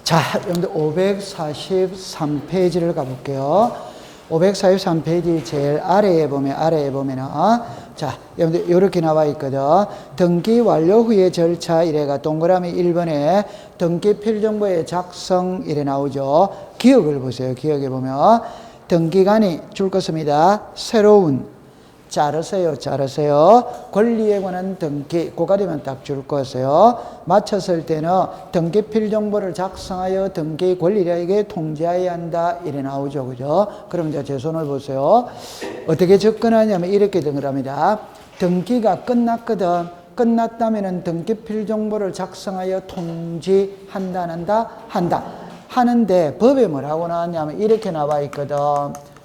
자, 여러분들 543페이지를 가볼게요. 543페이지 제일 아래에 보면은 자, 여러분들 이렇게 나와 있거든. 등기 완료 후의 절차 이래가 동그라미 1번에 등기 필정보의 작성 이래 나오죠. 기억을 보세요. 기억에 보면 등기관이 줄 것입니다. 새로운 자르세요. 권리에 관한 등기, 고가 되면 딱 줄 것이에요. 마쳤을 때는 등기 필정보를 작성하여 등기 권리자에게 통지해야 한다. 이래 나오죠. 그죠? 그럼 이제 제 손을 보세요. 어떻게 접근하냐면 이렇게 등급합니다. 등기가 끝났거든. 끝났다면은 등기 필정보를 작성하여 통지한다, 한다. 하는데 법에 뭐라고 나왔냐면 이렇게 나와 있거든.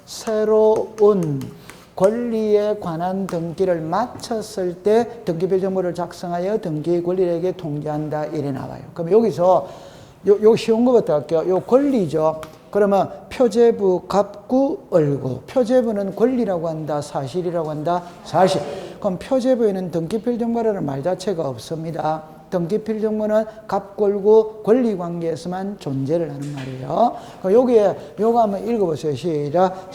새로운 권리에 관한 등기를 마쳤을 때 등기 필정보를 작성하여 등기 권리자에게 통지한다 이래 나와요. 그럼 여기서 요 쉬운 것부터 할게요. 요 권리죠. 그러면 표제부, 갑구, 을구. 표제부는 권리라고 한다, 사실이라고 한다, 사실. 그럼 표제부에는 등기 필정보라는 말 자체가 없습니다. 등기 필정보는 갑골구 권리관계에서만 존재를 하는 말이에요. 여기에 요거 한번 읽어보세요. 시작.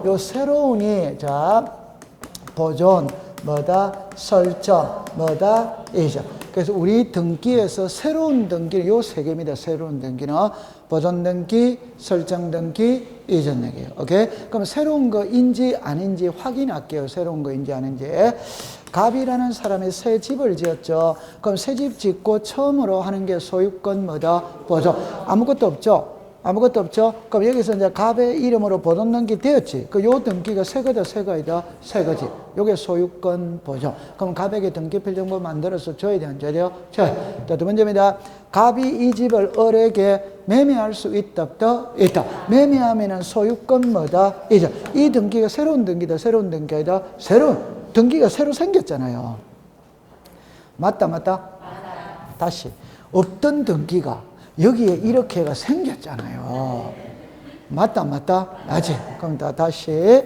요 새로운이 자 보존 뭐다 설정 뭐다 이죠. 그래서 우리 등기에서 새로운 등기는 요 세 개입니다. 새로운 등기는 보존 등기, 설정 등기, 이전 등기예요. 오케이? 그럼 새로운 거인지 아닌지 확인할게요. 새로운 거인지 아닌지. 갑이라는 사람이 새 집을 지었죠. 그럼 새 집 짓고 처음으로 하는 게 소유권 뭐다? 보존. 아무것도 없죠. 그럼 여기서 이제 갑의 이름으로 보존 등기 되었지. 요 등기가 새 거다, 새 거지. 요게 소유권 보존. 그럼 갑에게 등기 필정보 만들어서 줘야 돼, 안 줘야 돼요? 자, 두 번째입니다. 갑이 이 집을 을에게 매매할 수 있다, 없다? 있다. 매매하면은 소유권 뭐다? 이죠. 이 등기가 새로운 등기다, 아니다? 등기가 새로 생겼잖아요. 맞다? 다시. 없던 등기가 여기에 이렇게가 생겼잖아요. 맞다? 맞지? 그럼 다시.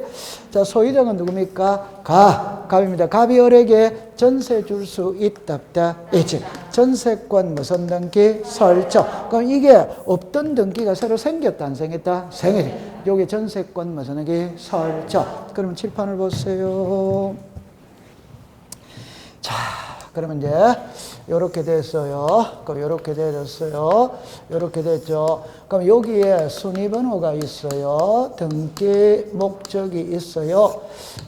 자, 소유자가 누굽니까? 갑입니다. 갑이 을에게 전세 줄 수 있다, 없다? 있지. 전세권 무슨 등기? 설정. 그럼 이게 없던 등기가 새로 생겼다, 안 생겼다? 생겼지. 여기 전세권 무슨 등기? 설정. 그럼 칠판을 보세요. 자, 그러면 이제 요렇게 됐어요. 그럼 요렇게 되었어요. 요렇게 됐죠. 그럼 여기에 순위번호가 있어요. 등기 목적이 있어요.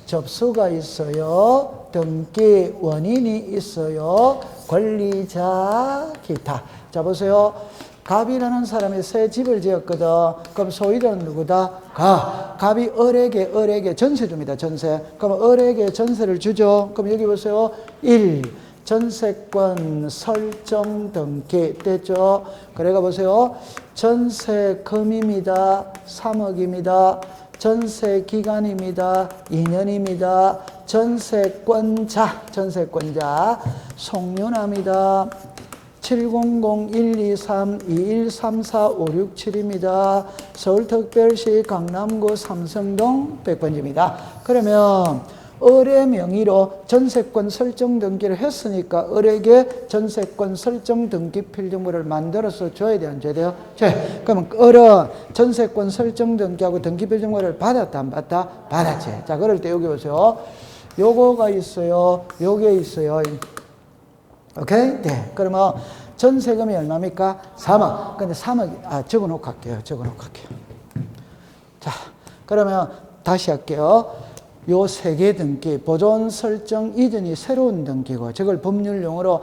접수가 있어요. 등기 원인이 있어요. 권리자 기타. 자, 보세요. 갑이라는 사람이 새 집을 지었거든. 그럼 소유자는 누구다? 갑이 을에게 전세 줍니다. 전세. 그럼 을에게 전세를 주죠. 그럼 여기 보세요. 1. 전세권 설정 등기 됐죠? 그래가 보세요. 전세금입니다. 3억입니다. 전세기간입니다. 2년입니다. 전세권자 송윤아입니다. 700-123-2134-567입니다. 서울특별시 강남구 삼성동 100번지입니다. 그러면 을의 명의로 전세권 설정 등기를 했으니까 을에게 전세권 설정 등기 필정보를 만들어서 줘야 돼, 안 줘야 돼요? 그러면 을은 전세권 설정 등기하고 등기 필정보를 받았다, 안 받았다? 받았지. 자, 그럴 때 여기 보세요. 요거가 있어요. 요게 있어요. 오케이? 네. 그러면 전세금이 얼마입니까? 3억. 근데 3억, 적어놓고 할게요. 자, 그러면 다시 할게요. 요 세 개 등기, 보존 설정 이전이 새로운 등기고, 저걸 법률용어로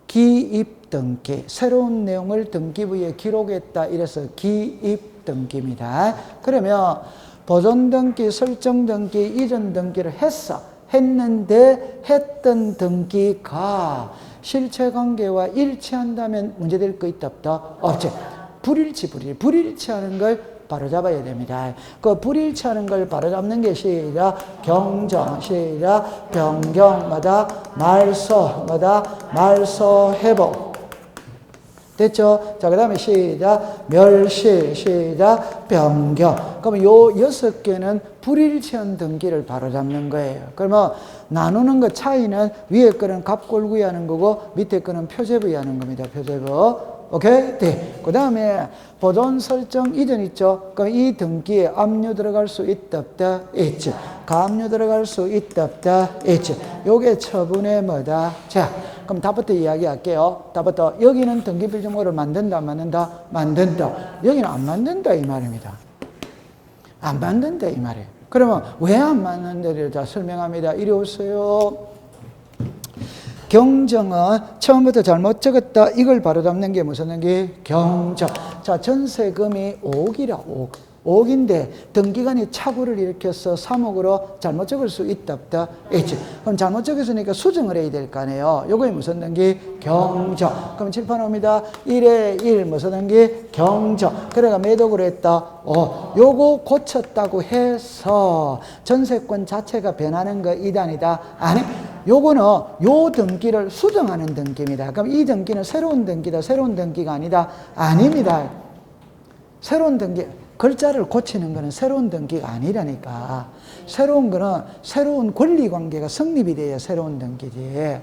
기입 등기, 새로운 내용을 등기부에 기록했다. 이래서 기입 등기입니다. 그러면 보존 등기, 설정 등기, 이전 등기를 했는데 했던 등기가 실체관계와 일치한다면 문제될 거 있다, 없다? 없지. 불일치하는 걸 바로잡아야 됩니다. 그 불일치하는 걸 바로잡는 게 시작 경정, 시작 변경마다 말소 회복. 됐죠? 자, 그 다음에 시작 멸시, 시작 변경. 그러면 요 6개는 불일치한 등기를 바로잡는 거예요. 그러면 나누는 것 차이는 위에 거는 갑골구이 하는 거고 밑에 거는 표제부이 하는 겁니다. 표제부. 오케이? 네. 그 다음에 보존 설정 이전 있죠? 그럼 이 등기에 압류 들어갈 수 있다, 없다? 있지. 가압류 들어갈 수 있다, 없다? 있지. 요게 처분의 뭐다? 자, 그럼 답부터 이야기할게요. 답부터. 여기는 등기필정보를 만든다, 안 만든다? 만든다. 여기는 안 만든다, 이 말입니다. 안 만든다, 이 말이에요. 그러면 왜 안 만든다를 자 설명합니다. 이리 오세요. 경정은 처음부터 잘못 적었다. 이걸 바로 잡는 게 무슨 등기? 경정. 자, 전세금이 5억이라 5억. 5억인데 등기관이 착오를 일으켜서 3억으로 잘못 적을 수 있다, 없다? 있지. 그럼 잘못 적었으니까 수정을 해야 될 거 아니에요. 요거에 무슨 등기? 경정. 그럼 칠판 옵니다. 1에 1 무슨 등기? 경정. 그래가 매독을 했다. 요거 고쳤다고 해서 전세권 자체가 변하는 거 이단이다? 아니. 요거는 요 등기를 수정하는 등기입니다. 그럼 이 등기는 새로운 등기다, 새로운 등기가 아니다? 아닙니다. 새로운 등기, 글자를 고치는 거는 새로운 등기가 아니라니까. 새로운 거는 새로운 권리관계가 성립이 돼야 새로운 등기지.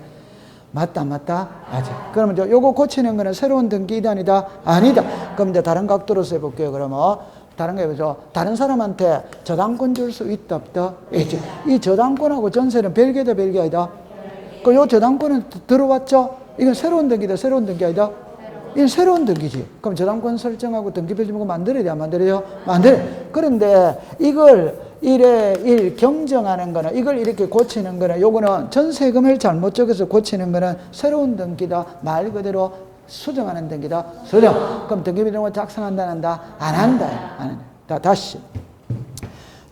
맞다, 맞다? 맞아. 그러면 요거 고치는 거는 새로운 등기 이단이다? 아니다. 그럼 이제 다른 각도로서 해볼게요. 그러면. 다른 거 해보죠. 다른 사람한테 저당권 줄 수 있다, 없다? 있지. 이 저당권하고 전세는 별개다, 별개 아니다? 그 요 저당권은 들어왔죠? 이건 새로운 등기다, 새로운 등기 아니다? 이건 새로운 등기지. 그럼 저당권 설정하고 등기표지문고 만들어야 돼, 안 만들어요? 만들어요. 그런데 이걸 1에 1 경정하는 거는, 이걸 이렇게 고치는 거는, 요거는 전세금을 잘못 적어서 고치는 거는 새로운 등기다, 말 그대로 수정하는 등기다. 수정. 그럼 등기비용을 작성한다, 안 한다? 안 한다. 안 한다. 다시.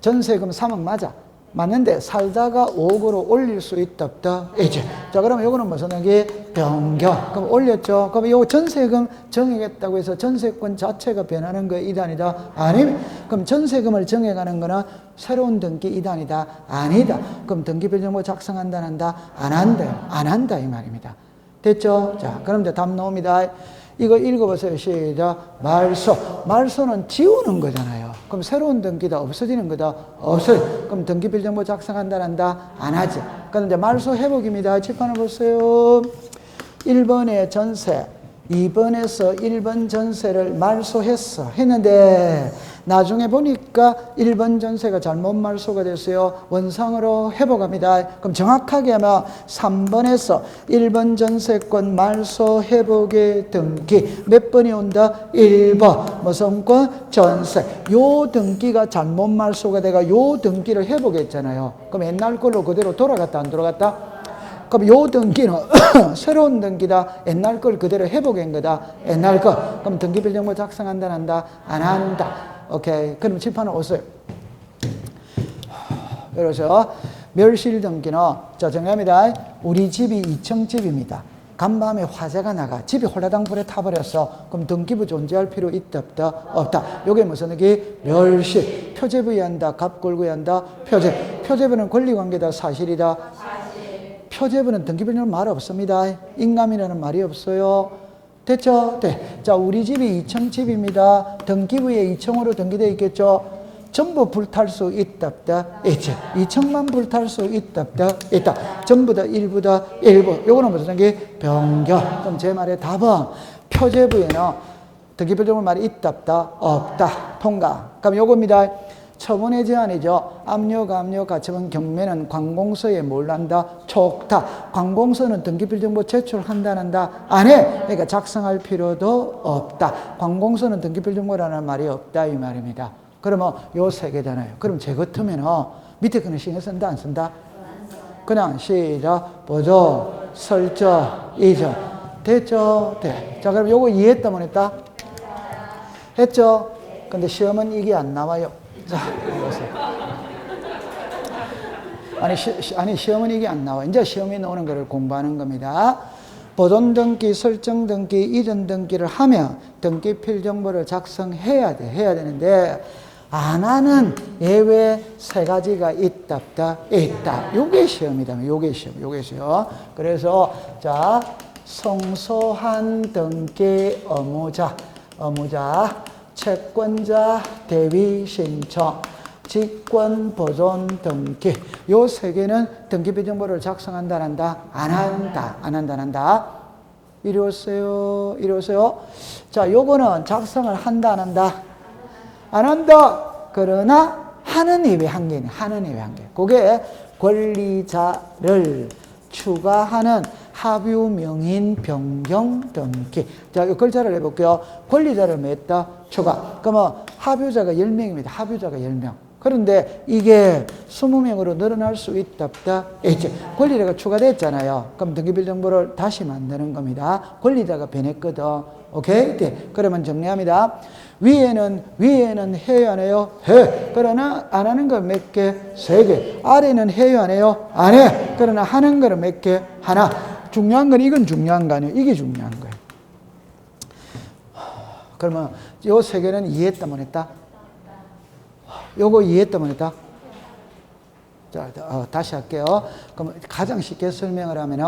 전세금 3억 맞아. 맞는데 살다가 5억으로 올릴 수 있다, 없다? 있지. 자, 그러면 요거는 무슨 등기? 변경. 그럼 올렸죠. 그럼 요 전세금 정하겠다고 해서 전세권 자체가 변하는 거 이단이다? 아니. 그럼 전세금을 정해가는 거는 새로운 등기 이단이다? 아니다. 그럼 등기비용을 작성한다, 안 한다? 안 한다. 안 한다, 이 말입니다. 됐죠? 자, 그럼 이제 답 나옵니다. 이거 읽어보세요. 시작. 말소. 말소는 지우는 거잖아요. 그럼 새로운 등기다, 없어지는 거다? 없어요. 그럼 등기필정보 작성한다, 한다? 안 하지. 그럼 이제 말소 회복입니다. 칠판을 보세요. 1번에 전세, 2번에서 1번 전세를 말소했어. 했는데, 나중에 보니까 1번 전세가 잘못 말소가 됐어요. 원상으로 회복합니다. 그럼 정확하게 하면 3번에서 1번 전세권 말소 회복의 등기 몇 번이 온다? 1번 무슨 권? 전세. 요 등기가 잘못 말소가 돼가 요 등기를 회복했잖아요. 그럼 옛날 걸로 그대로 돌아갔다, 안 돌아갔다? 그럼 요 등기는 새로운 등기다. 옛날 걸 그대로 회복한 거다. 옛날 거. 그럼 등기필정보 작성한다, 안 한다? 안 한다. 오케이. 그럼 칠판을 오세요. 그래서 멸실 등기는 자 정리합니다. 우리 집이 2층 집입니다. 간밤에 화재가 나가 집이 홀라당 불에 타버렸어. 그럼 등기부 존재할 필요 있다, 없다? 없다. 요게 무슨 등기? 멸실. 표제부 이한다, 갑골구 이한다, 표제. 표제부는 권리관계다, 사실이다. 표제부는 등기부는 말 없습니다. 인감이라는 말이 없어요. 됐죠? 네. 자, 우리 집이 2층 집입니다. 등기부에 2층으로 등기되어 있겠죠? 전부 불탈 수 있다, 없다? 있지. 2층만 불탈 수 있다, 없다? 있다. 전부 다 일부 다 일부. 요거는 무슨 등기? 변경. 그럼 제 말의 답은 표제부에는 등기부정을 말이 있다, 없다? 없다. 통과. 그럼 요겁니다. 처분의 제한이죠. 압류, 가압류, 가처분 경매는 관공서에 뭘 한다? 촉탁. 관공서는 등기필정보 제출한다, 안 한다? 안 해. 그러니까 작성할 필요도 없다. 관공서는 등기필정보라는 말이 없다, 이 말입니다. 그러면 요 세 개잖아요. 그럼 제 같으면 밑에 거는 신경 쓴다, 안 쓴다? 그냥 시작. 보조, 설정, 이전. 됐죠? 네. 자, 그럼 요거 이해했다, 못 했다? 했죠? 근데 시험은 이게 안 나와요. 자, 아니 시험은 이게 안 나와. 이제 시험에 나오는 거를 공부하는 겁니다. 보존 등기, 설정 등기, 이전 등기를 하면 등기 필정보를 작성해야 돼. 해야 되는데 안 하는 예외 세 가지가 있다, 없다? 있다. 요게 시험이다. 요게 시험. 그래서 자, 성소한 등기 의무자, 채권자 대위 신청, 직권 보존 등기. 요 세 개는 등기비 정보를 작성한다, 안 한다? 안 한다, 안 한다. 이리 오세요. 이리 오세요. 자, 요거는 작성을 한다, 안 한다? 안 한다. 그러나 하는 예외 한계네. 하는 예외 한계. 그게 권리자를 추가하는 합유 명인 변경 등기. 자, 이 글자를 해볼게요. 권리자를 맺다 추가. 그러면 합유자가 10명입니다. 합유자가 10명. 그런데 이게 20명으로 늘어날 수 있다, 없다? 있지. 권리자가 추가됐잖아요. 그럼 등기bil 정보를 다시 만드는 겁니다. 권리자가 변했거든. 오케이? 네. 그러면 정리합니다. 위에는 해요, 안 해요? 해. 그러나 안 하는 거 몇 개? 3개. 아래는 해요, 안 해요? 안 해. 그러나 하는 거는 몇 개? 하나. 중요한 건 이건 중요한 거 아니에요? 이게 중요한 거예요. 그러면 요 3개는 이해했다, 못 했다? 요거 이해했다, 못 했다? 자, 다시 할게요. 그럼 가장 쉽게 설명을 하면은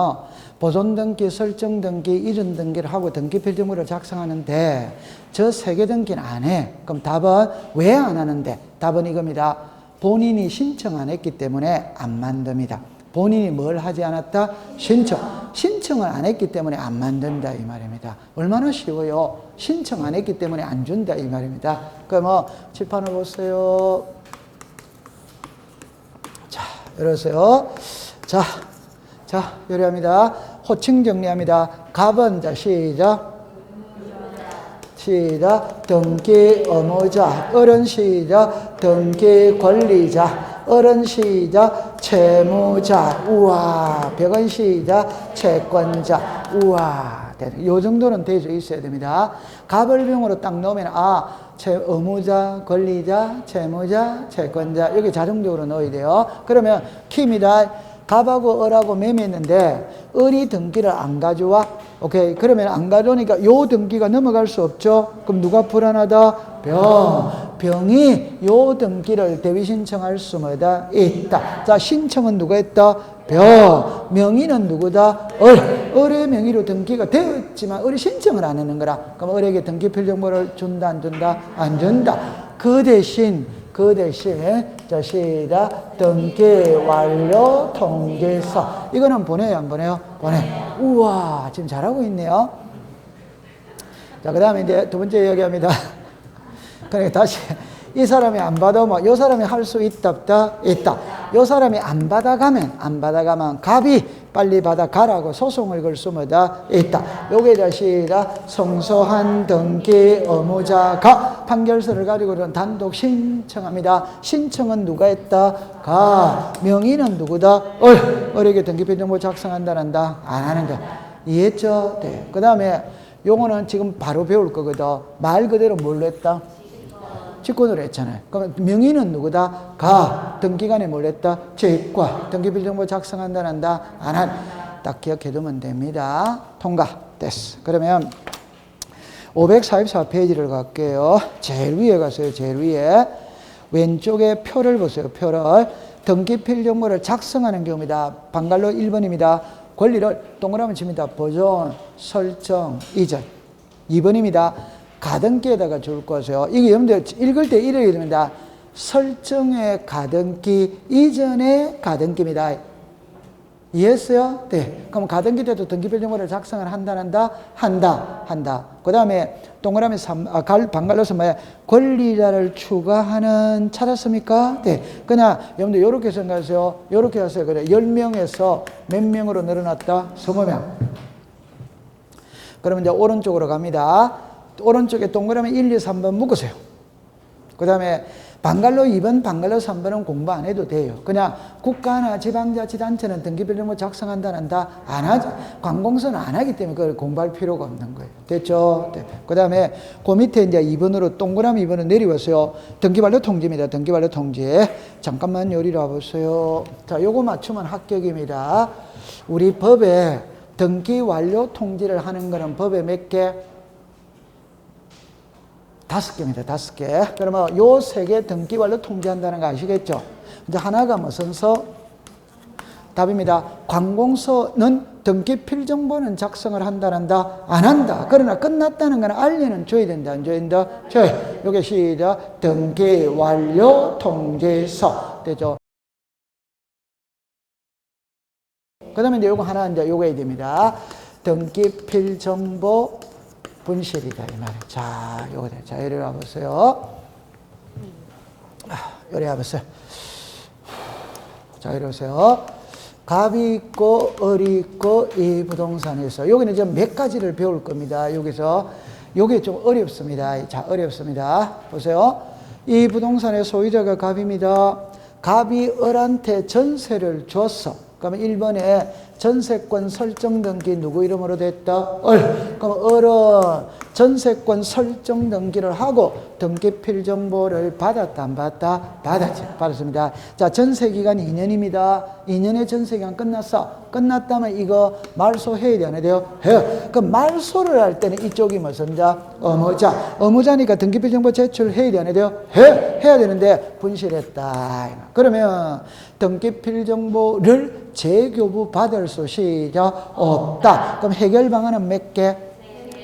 보존 등기, 설정 등기, 이전 등기를 하고 등기 필증물을 작성하는데 저 3개 등기는 안 해. 그럼 답은 왜 안 하는데? 답은 이겁니다. 본인이 신청 안 했기 때문에 안 만듭니다. 본인이 뭘 하지 않았다? 신청을 안 했기 때문에 안 만든다 이 말입니다. 얼마나 쉬워요. 신청 안 했기 때문에 안 준다 이 말입니다. 그럼 칠판을 보세요. 자, 열으세요. 자, 요리합니다. 호칭 정리합니다. 갑은 자, 시작. 등기 의무자. 어른 시작. 등기 권리자. 어른 시작. 채무자. 우와. 벽은 시작. 채권자. 우와. 요 정도는 되어 있어야 됩니다. 갑을 병으로 딱 넣으면 의무자, 권리자, 채무자, 채권자 여기 자동적으로 넣어야 돼요. 그러면 키입니다. 갑하고 을하고 매매했는데 을이 등기를 안 가져와. 오케이. 그러면 안 가져오니까 요 등기가 넘어갈 수 없죠. 그럼 누가 불안하다? 병이 요 등기를 대위 신청할 수 뭐다? 있다. 자, 신청은 누가 했다? 명의는 누구다? 을의 명의로 등기가 되었지만 을이 신청을 안 하는 거라. 그럼 을에게 등기 필정보를 준다, 안 준다? 안 준다. 그 대신 자, 시작. 등기 완료 통지서. 이거는 보내요, 안 보내요? 보내. 우와, 지금 잘하고 있네요. 자, 그 다음에 이제 두 번째 이야기합니다. 그러니까 다시 이 사람이 안 받아오면 이 사람이 할 수 있다, 없다? 있다. 이 사람이 안 받아가면 갑이 빨리 받아가라고 소송을 걸 수 뭐다? 있다. 요게 다시 성소한 등기 의무자가 판결서를 가지고 단독 신청합니다. 신청은 누가 했다? 명의는 누구다? 을에게 등기필정보 작성한다, 안 하는 거. 이해했죠? 네. 그 다음에 요거는 지금 바로 배울 거거든. 말 그대로 뭘로 했다? 직권으로 했잖아요. 그러면 명의는 누구다? 등기관에 뭘 했다? 제과. 등기필정보 작성한다, 안 한. 딱 기억해두면 됩니다. 통과. 됐어. 그러면 544페이지를 갈게요. 제일 위에 가세요. 제일 위에. 왼쪽에 표를 보세요. 표를. 등기필정보를 작성하는 경우입니다. 방갈로 1번입니다. 권리를 동그라미 칩니다. 보존, 설정, 이전. 2번입니다. 가등기에다가 줄 것이요. 이게 여러분들 읽을 때 이렇게 됩니다. 설정의 가등기, 이전의 가등기입니다. 이해했어요? 네. 그럼 가등기 때도 등기필정보를 작성을 한다. 그 다음에 동그라미 방갈로서 뭐야? 권리자를 추가하는 찾았습니까? 네. 그냥 여러분들 요렇게 생각하세요. 요렇게 하세요. 그래. 10명에서 몇 명으로 늘어났다? 20명. 그러면 이제 오른쪽으로 갑니다. 오른쪽에 동그라미 1, 2, 3번 묶으세요. 그 다음에 방갈로 2번, 방갈로 3번은 공부 안 해도 돼요. 그냥 국가나 지방자치단체는 등기필정보 작성한다, 안 하죠. 관공서는 안 하기 때문에 그걸 공부할 필요가 없는 거예요. 됐죠? 네. 그 다음에 그 밑에 이제 2번으로 동그라미 2번은 내려왔어요. 등기반려 통지입니다. 등기반려 통지. 잠깐만 요리로 와보세요. 자, 요거 맞추면 합격입니다. 우리 법에 등기 완료 통지를 하는 거는 법에 몇 개? 5개입니다. 5개. 그러면 요 3개 등기 완료 통지한다는 거 아시겠죠? 이제 하나가 무슨 서? 답입니다. 관공서는 등기 필정보는 작성을 한다, 안 한다. 그러나 끝났다는 건 알리는 줘야 된다, 안 줘야 된다? 줘요. 요게 시작. 등기 완료 통지서. 되죠? 그 다음에 이제 요거 하나 이제 요거 해야 됩니다. 등기필 정보 분실이다 이 말이에요. 자, 요거 자, 이리 와 보세요. 이리 와 보세요. 자, 이리 오세요. 갑이 있고 을이 있고 이 부동산이 있어요. 여기는 이제 몇 가지를 배울 겁니다. 여기서 요게 좀 어렵습니다. 자, 어렵습니다. 보세요. 이 부동산의 소유자가 갑입니다. 갑이 을한테 전세를 줬어. 그러면 1번에 전세권 설정 등기 누구 이름으로 됐다? 을. 그럼 을은 전세권 설정 등기를 하고 등기필 정보를 받았다 안 받았다? 받았지. 받았습니다. 자, 전세 기간이 2년입니다. 2년의 전세 기간 끝났어. 끝났다면 이거 말소해야 되나 돼요? 해요. 그럼 말소를 할 때는 이쪽이 무슨 자? 의무자. 의무자니까 등기필 정보 제출해야 되나 돼요? 해야 되는데 분실했다. 그러면 등기필 정보를 재교부 받을 수 시작 없다. 그럼 해결 방안은 몇 개?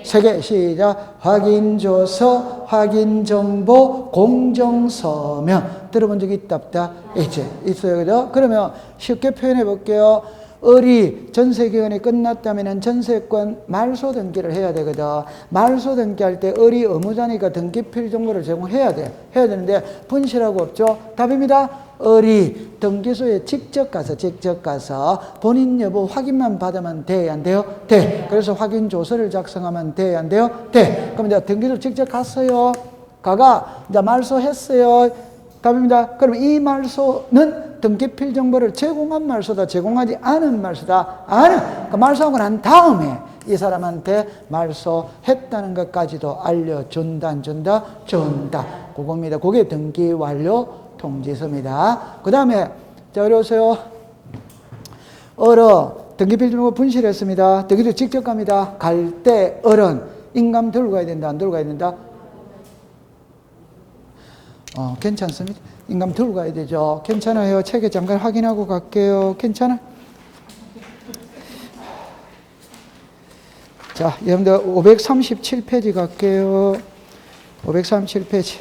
3개. 시작. 확인조서, 확인정보, 공정서면. 들어본 적 있다 없다? 있지. 있어요. 그죠? 그러면 쉽게 표현해 볼게요. 을이 전세기간이 끝났다면 전세권 말소 등기를 해야 되거든. 말소 등기할 때 을이 의무자니까 등기필 정보를 제공해야 돼. 해야 되는데 분실하고 없죠? 답입니다. 을이 등기소에 직접 가서 본인 여부 확인만 받으면 돼, 안 돼요? 돼. 그래서 확인 조서를 작성하면 돼, 안 돼요? 돼. 그럼 이제 등기소 직접 갔어요. 가가 이제 말소했어요. 답입니다. 그럼 이 말소는 등기필 정보를 제공한 말소다, 제공하지 않은 말소다? 않은. 그 말소하고 난 다음에 이 사람한테 말소했다는 것까지도 알려준다, 안 준다? 준다. 그겁니다. 그게 등기 완료 통지서입니다. 그 다음에, 자, 어려우세요. 등기필 정보 분실했습니다. 등기소 직접 갑니다. 갈 때 을은 인감 들고 가야 된다, 안 들고 가야 된다? 괜찮습니다. 인감 들고 가야 되죠. 괜찮아요. 책에 잠깐 확인하고 갈게요. 괜찮아? 자, 여러분들 537페이지 갈게요. 537페이지.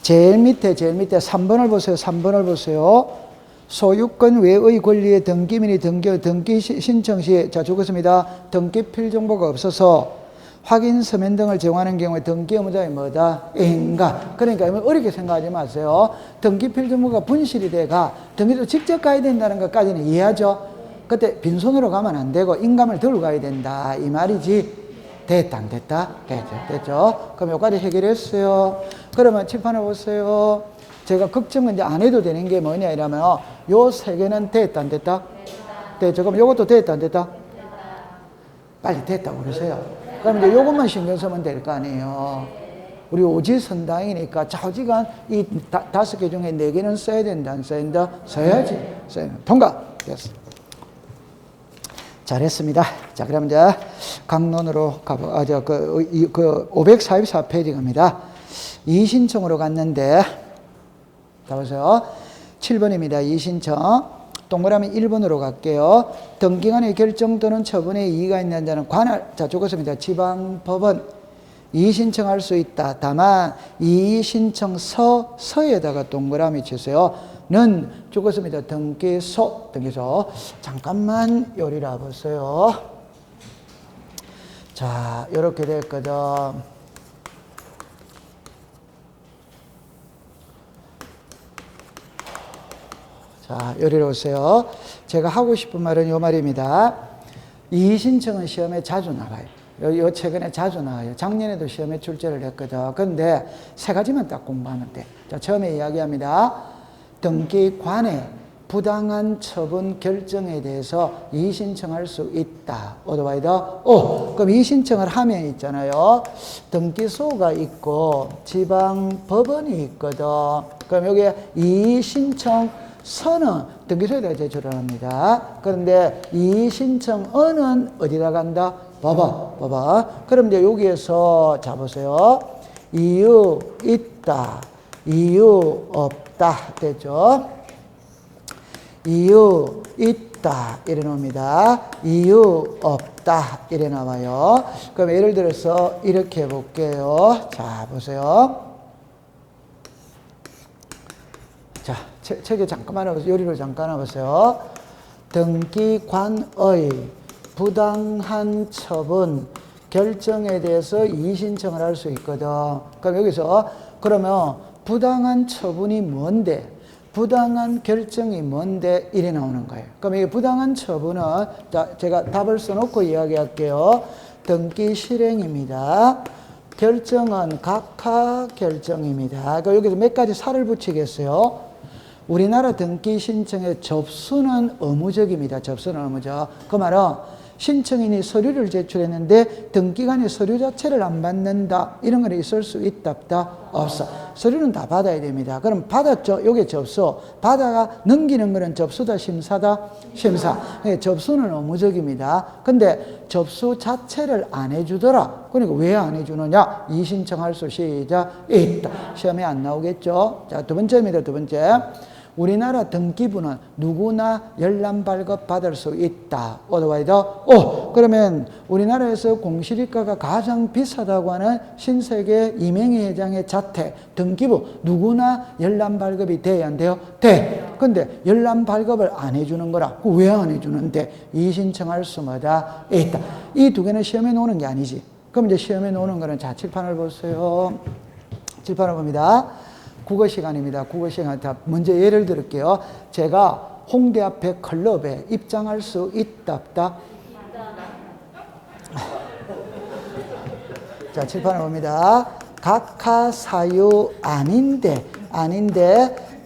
제일 밑에 3번을 보세요. 3번을 보세요. 소유권 외의 권리의 등기민이 등기 신청 시, 자, 적었습니다. 등기필 정보가 없어서 확인 서면 등을 제공하는 경우에 등기 의무자의 뭐다? 인가. 그러니까 어렵게 생각하지 마세요. 등기필 정보가 분실이 돼가 등기소 직접 가야 된다는 것까지는 이해하죠? 그때 빈손으로 가면 안 되고 인감을 들고 가야 된다 이 말이지. 됐다 안 됐다? 됐죠? 그럼 여기까지 해결했어요. 그러면 칠판을 보세요. 제가 걱정은 이제 안 해도 되는 게 뭐냐 이러면 요 3개는 됐다 안 됐다? 됐죠? 그럼 요것도 됐다 안 됐다? 빨리 됐다고 그러세요. 그럼 이제 요것만 신경 쓰면 될 거 아니에요. 우리 오지선당이니까 좌우지간 이 5개 중에 4개는 써야 된다, 안 써야 된다? 써야지. 통과! 됐어. 잘했습니다. 자, 그럼 이제 강론으로 가보, 544페이지 갑니다. 이의신청으로 갔는데, 가보세요. 7번입니다. 이의신청. 동그라미 1번으로 갈게요. 등기관의 결정 또는 처분에 이의가 있는 자는 관할, 자, 적었습니다. 지방법원 이의신청할 수 있다. 다만 이의신청서에다가 동그라미 치세요. 는 적었습니다. 등기소. 잠깐만 요리라 보세요. 자, 이렇게 됐거든. 자, 요리로 오세요. 제가 하고 싶은 말은 요 말입니다. 이의신청은 시험에 자주 나와요. 요 최근에 자주 나와요. 작년에도 시험에 출제를 했거든. 그런데 3가지만 딱 공부하면 돼. 자, 처음에 이야기합니다. 등기관의 부당한 처분 결정에 대해서 이의신청할 수 있다. 어드바이더? 그럼 이의신청을 하면 있잖아요. 등기소가 있고 지방법원이 있거든. 그럼 여기에 이의신청 서는 등기소에다 제출을 합니다. 그런데 이의신청어는 어디다 간다? 법원. 그럼 이제 여기에서 자 보세요. 이유 있다. 이유 없다. 됐죠? 이유 있다. 이래 나옵니다. 이유 없다. 이래 나와요. 그럼 예를 들어서 이렇게 해볼게요. 자, 보세요. 자, 책에 잠깐만 요리를 잠깐 해보세요. 등기관의 부당한 처분 결정에 대해서 이의신청을 할 수 있거든. 그럼 여기서 그러면 부당한 처분이 뭔데? 부당한 결정이 뭔데? 이래 나오는 거예요. 그럼 이게 부당한 처분은 자, 제가 답을 써놓고 이야기할게요. 등기 실행입니다. 결정은 각하 결정입니다. 그러니까 여기서 몇 가지 살을 붙이겠어요. 우리나라 등기 신청의 접수는 의무적입니다. 접수는 의무적. 그 말은 신청인이 서류를 제출했는데 등기관이 서류 자체를 안 받는다. 이런 건 있을 수 있다, 없다? 없어. 서류는 다 받아야 됩니다. 그럼 받았죠? 요게 접수. 받아가 넘기는 거는 접수다, 심사다? 심사. 접수는 의무적입니다. 근데 접수 자체를 안 해주더라. 그러니까 왜 안 해주느냐? 이의신청할 수 시작 있다. 시험에 안 나오겠죠? 자, 두 번째입니다. 두 번째. 우리나라 등기부는 누구나 열람 발급 받을 수 있다. 오더와이더 그러면 우리나라에서 공시지가가 가장 비싸다고 하는 신세계 이명희 회장의 자택 등기부 누구나 열람 발급이 돼야 안 돼요? 돼. 근데 열람 발급을 안 해주는 거라. 왜 안 해주는데? 이의신청할 수마다 있다. 이 두 개는 시험에 나오는 게 아니지. 그럼 이제 시험에 나오는 거는 자 칠판을 보세요. 칠판을 봅니다. 국어 시간입니다. 국어 시간. 자, 먼저 예를 들을게요. 제가 홍대 앞에 클럽에 입장할 수 있다, 없다? 자, 칠판을 봅니다. 각하 사유 아닌데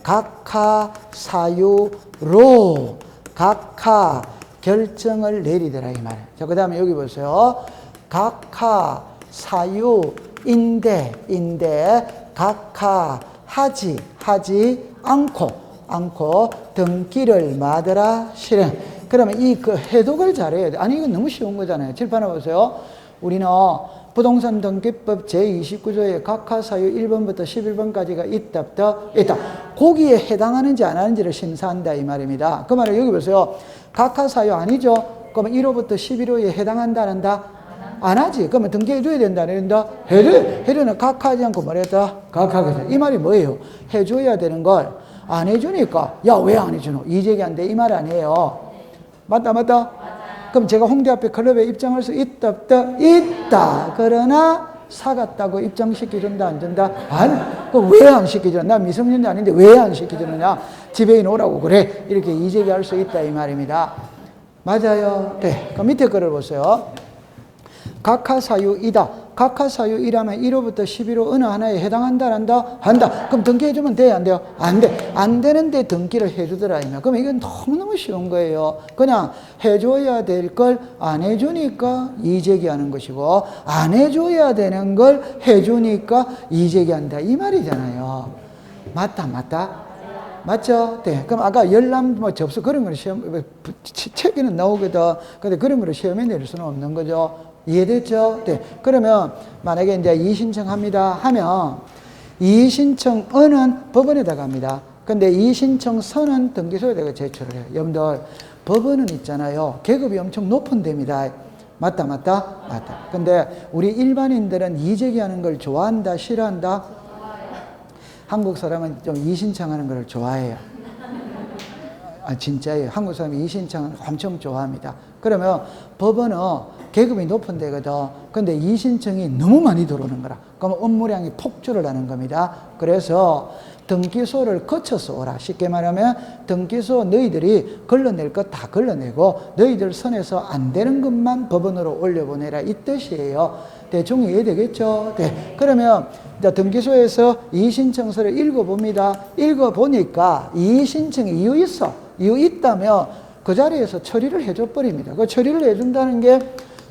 각하 사유로 각하 결정을 내리더라 이 말이에요. 자, 그 다음에 여기 보세요. 각하 사유인데 각하 하지 않고 등기를 마더라 실행. 그러면 이 그 해독을 잘해야 돼. 아니 이건 너무 쉬운 거잖아요. 칠판에 보세요. 우리는 부동산 등기법 제29조에 각하 사유 1번부터 11번까지가 있다 없다? 있다. 거기에 해당하는지 안 하는지를 심사한다 이 말입니다. 그 말은 여기 보세요. 각하 사유 아니죠? 그러면 1호부터 11호에 해당한다 안 한다? 안 하지. 그러면 등기해줘야 된다, 안 된다? 해줘는 각하하지 않고 뭐랬다? 각하겠다. 이 말이 뭐예요? 해줘야 되는 걸 안 해주니까, 야, 왜 안 해주노? 이의제기 안 돼. 이 말 아니에요. 맞다? 그럼 제가 홍대 앞에 클럽에 입장할 수 있다, 없다? 있다. 그러나, 사갔다고 입장시켜준다, 안 준다? 안. 그럼 왜 안 시켜주나? 나 미성년자 아닌데 왜 안 시켜주느냐? 집에 오라고 그래. 이렇게 이의제기 할 수 있다, 이 말입니다. 맞아요. 네. 그럼 밑에 거를 보세요. 각하사유이다. 각하사유이라면 1호부터 11호 어느 하나에 해당한다, 안 한다? 한다. 그럼 등기해주면 돼, 안 돼요? 안 돼. 안 되는데 등기를 해주더라. 그럼 이건 너무너무 쉬운 거예요. 그냥 해줘야 될 걸 안 해주니까 이의제기하는 것이고, 안 해줘야 되는 걸 해주니까 이의제기한다. 이 말이잖아요. 맞다? 맞죠? 네. 그럼 아까 열람 접수 그런 걸 책에는 나오거든. 근데 그런 걸 시험에 낼 수는 없는 거죠. 이해됐죠? 네. 그러면 만약에 이제 이의신청합니다 하면 이의신청은은 법원에다 갑니다. 근데 이의신청서는 등기소에다가 제출을 해요. 여러분들 법원은 있잖아요. 계급이 엄청 높은 데입니다. 맞다. 근데 우리 일반인들은 이의제기하는 걸 좋아한다, 싫어한다? 한국 사람은 좀 이의신청하는 걸 좋아해요. 진짜예요. 한국 사람이 이의신청을 엄청 좋아합니다. 그러면 법원은 계급이 높은 데거든. 근데 이의신청이 너무 많이 들어오는 거라. 그러면 업무량이 폭주를 하는 겁니다. 그래서 등기소를 거쳐서 오라. 쉽게 말하면 등기소 너희들이 걸러낼 것 다 걸러내고 너희들 선에서 안 되는 것만 법원으로 올려보내라. 이 뜻이에요. 대충 이해되겠죠? 네. 그러면 이제 등기소에서 이의신청서를 읽어봅니다. 읽어보니까 이의신청에 이유 있어. 이유 있다면 그 자리에서 처리를 해줘 버립니다. 그 처리를 해준다는 게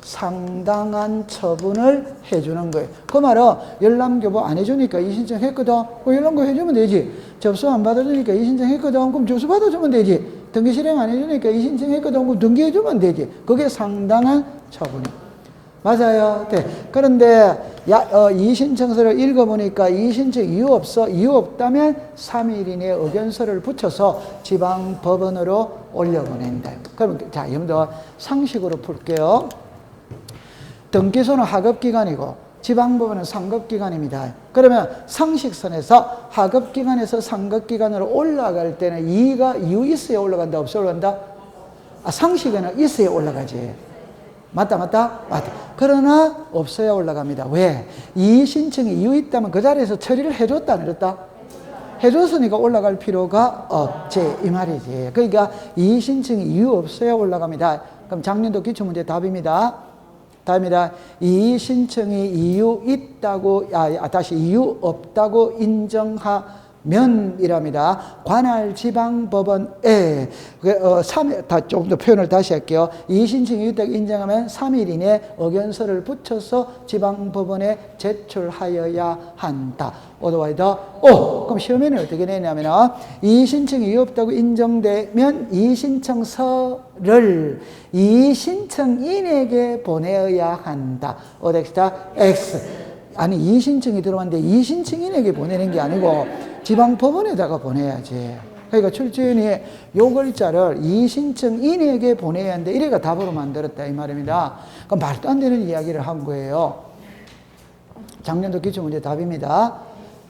상당한 처분을 해주는 거예요. 그 말은 열람교부 안 해주니까 이의신청 했거든. 열람교 해주면 되지. 접수 안 받아주니까 이의신청 했거든. 그럼 접수 받아주면 되지. 등기 실행 안 해주니까 이의신청 했거든. 그럼 등기해주면 되지. 그게 상당한 처분이에요. 맞아요. 네. 그런데 이의신청서를 읽어보니까 이의신청 이유 없어. 이유 없다면 3일 이내에 의견서를 붙여서 지방법원으로 올려보낸다. 그럼 자, 여러분들 상식으로 풀게요. 등기소는 하급기관이고 지방법원은 상급기관입니다. 그러면 상식선에서 하급기관에서 상급기관으로 올라갈 때는 이유 있어야 올라간다, 없어야 올라간다? 상식에는 있어야 올라가지. 맞다. 그러나 없어야 올라갑니다. 왜? 이의 신청이 이유 있다면 그 자리에서 처리를 해줬다 안 해줬다? 해줬으니까 올라갈 필요가 없지 이 말이지. 그러니까 이의 신청이 이유 없어야 올라갑니다. 그럼 작년도 기출문제 답입니다. 이의 신청이 이유 있다고 다시 이유 없다고 인정하면이랍니다. 관할 지방법원에 조금 더 표현을 다시 할게요. 이의 신청이 이유 있다고 인정하면 3일 이내 의견서를 붙여서 지방법원에 제출하여야 한다. otherwise 그럼 시험에는 어떻게 되냐면 이의 신청이 이유 없다고 인정되면 이의 신청서를 이의 신청인에게 보내어야 한다. 어덱스타 X. 아니 이의 신청이 들어왔는데 이의 신청인에게 보내는 게 아니고 지방법원에다가 보내야지. 그러니까 출제원이 요 글자를 이의 신청인에게 보내야 하는데 이래가 답으로 만들었다 이 말입니다. 그럼 말도 안 되는 이야기를 한 거예요. 작년도 기출문제 답입니다.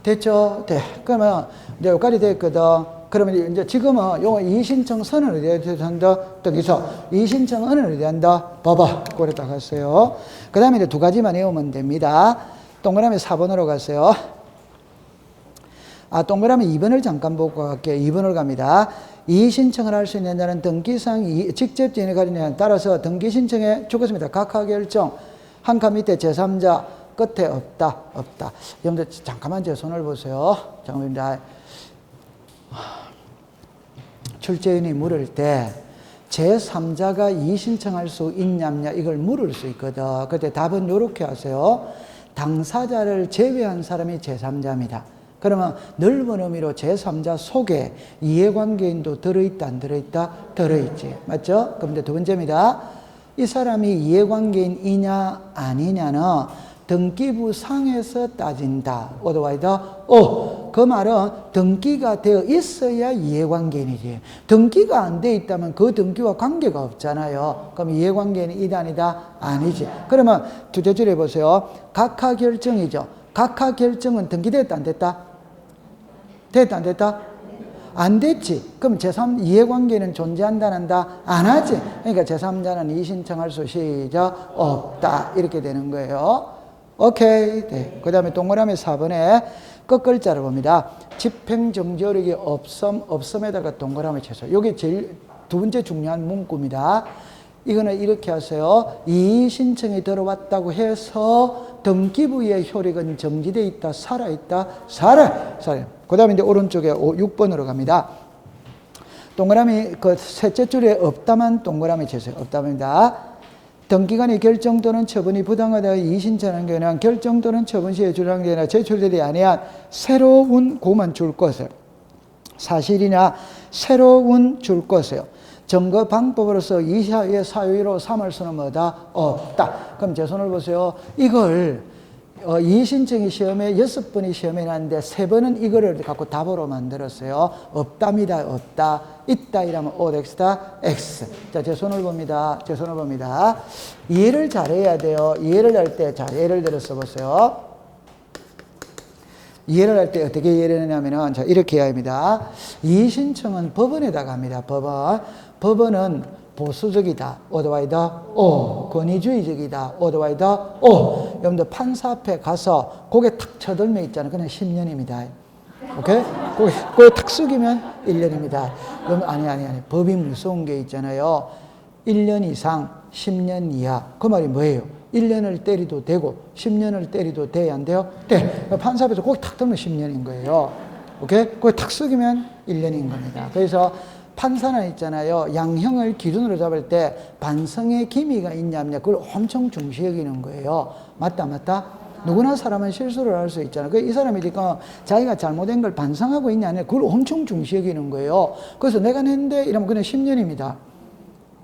됐죠? 네. 그러면 이제 여기까지 됐거든. 그러면 이제 지금은 요 이의 신청서는 어디에 한다? 여기서 이의 신청은 어디에 한다? 봐봐. 그랬다 갔어요. 그 다음에 이제 두 가지만 외우면 됩니다. 동그라미 4번으로 갔어요. 동그라미 2번을 잠깐 보고 갈게요. 2번을 갑니다. 이의 신청을 할 수 있는 자는 등기상 직접 지인이 가진 자에 따라서 등기 신청에 죽었습니다. 각하 결정. 한 칸 밑에 제3자 끝에 없다. 여러분들 잠깐만 제 손을 보세요. 잠깐만요. 출제인이 물을 때 제3자가 이의 신청할 수 있냐 이걸 물을 수 있거든. 그때 답은 이렇게 하세요. 당사자를 제외한 사람이 제3자입니다. 그러면 넓은 의미로 제3자 속에 이해관계인도 들어있다 안 들어있다? 들어있지. 맞죠? 그럼 이제 두 번째입니다. 이 사람이 이해관계인이냐 아니냐는 등기부 상에서 따진다. otherwise 그 말은 등기가 되어 있어야 이해관계인이지. 등기가 안 되어 있다면 그 등기와 관계가 없잖아요. 그럼 이해관계인이 이다 아니다? 아니지. 그러면 두째 줄 해보세요. 각하 결정이죠. 각하 결정은 등기됐다 안 됐다? 됐다 안 됐다? 안 됐지. 그럼 제3 이해관계는 존재한다 안 한다? 안 하지. 그러니까 제3자는 이의 신청할 수 시작 없다. 이렇게 되는 거예요. 오케이. 네. 그 다음에 동그라미 4번에 끝글자를 봅니다. 집행정지효력이 없음에다가 동그라미 쳐서. 이게 제일 두 번째 중요한 문구입니다. 이거는 이렇게 하세요. 이의 신청이 들어왔다고 해서 등기부의 효력은 정지되어 있다, 살아있다, 살아. 그 다음에 이제 오른쪽에 6번으로 갑니다. 동그라미 그 셋째 줄에 없다만 동그라미 쳐서요. 없다입니다. 등기관의 결정 또는 처분이 부당하다고 이의 신청하는 경우는 결정 또는 처분 시에 주장되거나 제출되지 아니한 새로운 고만 줄 것을 사실이나 새로운 줄 것이요. 증거 방법으로서 이하의 사유로 삼을 수는 뭐다? 없다. 그럼 제 손을 보세요. 이걸 이의 신청이 시험에 6번이 시험에 났는데 3번은 이거를 갖고 답으로 만들었어요. 없답니다. 없다. 있다 이라면 오덱스다 X. 자, 제 손을 봅니다. 이해를 잘해야 돼요. 이해를 할 때, 자, 예를 들어서 보세요. 이해를 할 때 어떻게 이해를 하냐면은, 자, 이렇게 해야 합니다. 이의 신청은 법원에다가 합니다. 법원은 보수적이다. otherwise 권위주의적이다. otherwise 여러분들 판사 앞에 가서 고개 탁 쳐들면 있잖아요. 그냥 10년입니다. 오케이? 고개 탁 숙이면 1년입니다. 그럼 아니. 법이 무서운 게 있잖아요. 1년 이상, 10년 이하. 그 말이 뭐예요? 1년을 때리도 되고 10년을 때리도 돼야 안 돼요? 네. 판사 앞에서 고개 탁 들면 10년인 거예요. 오케이? 고개 탁 숙이면 1년인 겁니다. 그래서 판사는 있잖아요. 양형을 기준으로 잡을 때 반성의 기미가 있냐 없냐 그걸 엄청 중시 여기는 거예요. 맞다? 누구나 사람은 실수를 할 수 있잖아요. 이 사람이 지금 자기가 잘못된 걸 반성하고 있냐 아니냐 그걸 엄청 중시 여기는 거예요. 그래서 내가 냈는데 이러면 그냥 10년입니다.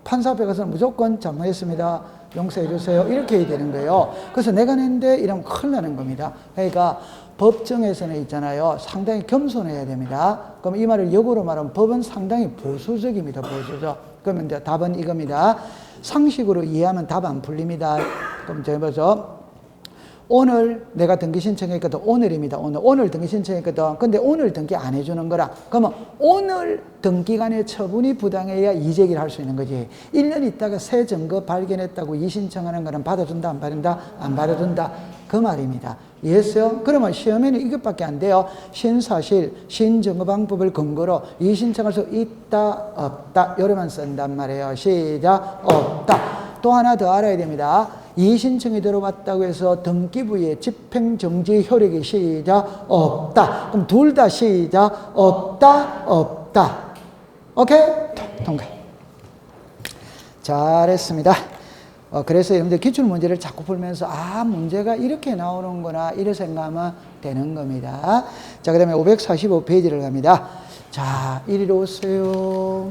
판사 앞에 가서는 무조건 잘못했습니다. 용서해 주세요. 이렇게 해야 되는 거예요. 그래서 내가 냈는데 이러면 큰일 나는 겁니다. 그러니까 법정에서는 있잖아요. 상당히 겸손해야 됩니다. 그럼 이 말을 역으로 말하면 법은 상당히 보수적입니다. 보수적. 그러면 이제 답은 이겁니다. 상식으로 이해하면 답 안 풀립니다. 그럼 제가 보죠. 오늘 내가 등기 신청했거든. 오늘입니다. 오늘 등기 신청했거든. 근데 오늘 등기 안 해주는 거라. 그러면 오늘 등기간의 처분이 부당해야 이의제기를 할 수 있는 거지. 1년 있다가 새 증거 발견했다고 이의신청하는 거는 받아준다, 안 받아준다? 안 받아준다. 그 말입니다. 이해했어요? 그러면 시험에는 이것밖에 안 돼요. 신사실, 신증거방법을 근거로 이의신청할 수 있다, 없다. 요래만 쓴단 말이에요. 시작, 없다. 또 하나 더 알아야 됩니다. 이의신청이 들어왔다고 해서 등기부의 집행정지 효력이 시작, 없다. 그럼 둘 다 시작, 없다, 없다. 오케이? 통과. 잘했습니다. 그래서 여러분들 기출문제를 자꾸 풀면서 문제가 이렇게 나오는구나 이렇게 생각하면 되는 겁니다. 자, 그 다음에 545페이지를 갑니다. 자, 이리로 오세요.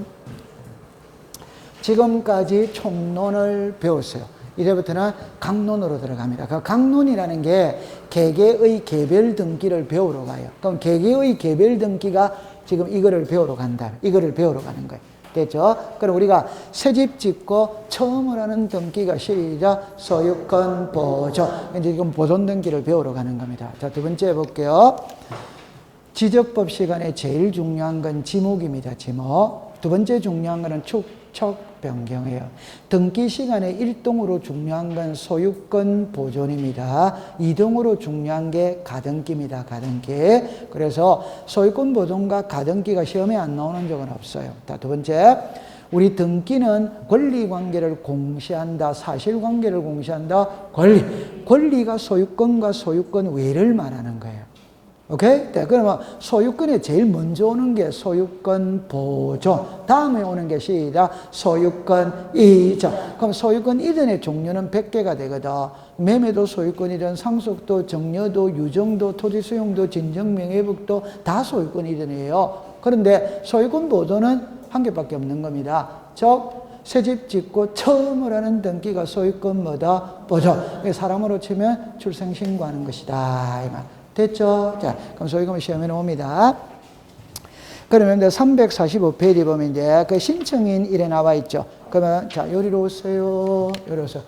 지금까지 총론을 배웠어요. 이제부터는 강론으로 들어갑니다. 그 강론이라는 게 개개의 개별 등기를 배우러 가요. 그럼 개개의 개별 등기가 지금 이거를 배우러 간다. 이거를 배우러 가는 거예요. 됐죠? 그럼 우리가 새집 짓고 처음으로 하는 등기가 시작, 소유권 보존. 이제 지금 보존 등기를 배우러 가는 겁니다. 자, 두 번째 볼게요. 지적법 시간에 제일 중요한 건 지목입니다. 지목. 두 번째 중요한 거는 축척 변경이에요. 등기 시간에 1등으로 중요한 건 소유권 보존입니다. 2등으로 중요한 게 가등기입니다. 가등기. 그래서 소유권 보존과 가등기가 시험에 안 나오는 적은 없어요. 자, 두 번째. 우리 등기는 권리관계를 공시한다. 사실관계를 공시한다. 권리가 소유권과 소유권 외를 말하는 거예요. 오케이? 네, 그러면 소유권에 제일 먼저 오는 게 소유권 보존. 다음에 오는 게 시작, 소유권 이전. 그럼 소유권 이전의 종류는 100개가 되거든. 매매도 소유권 이전, 상속도, 정려도, 유정도, 토지 수용도, 진정명예북도 다 소유권 이전이에요. 그런데 소유권 보존은 한 개밖에 없는 겁니다. 즉, 새집 짓고 처음으로 하는 등기가 소유권 뭐다? 보존. 사람으로 치면 출생신고하는 것이다. 이 말. 됐죠? 자, 그럼 소유권 시험에 나옵니다. 그러면 이제 345페이지 보면 이제 그 신청인 이래 나와 있죠. 그러면 자, 요리로 오세요. 요리 오세요.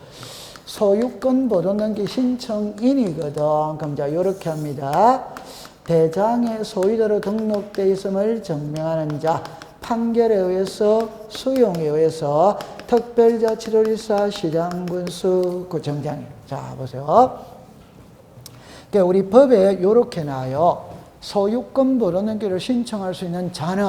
소유권 보존 등기 신청인이거든. 그럼 자, 요렇게 합니다. 대장에 소유자로 등록되어 있음을 증명하는 자, 판결에 의해서, 수용에 의해서 특별자치도지사, 시장군수, 구청장이에요. 자, 보세요. 우리 법에 이렇게 나와요. 소유권 보존 등기를 신청할 수 있는 자는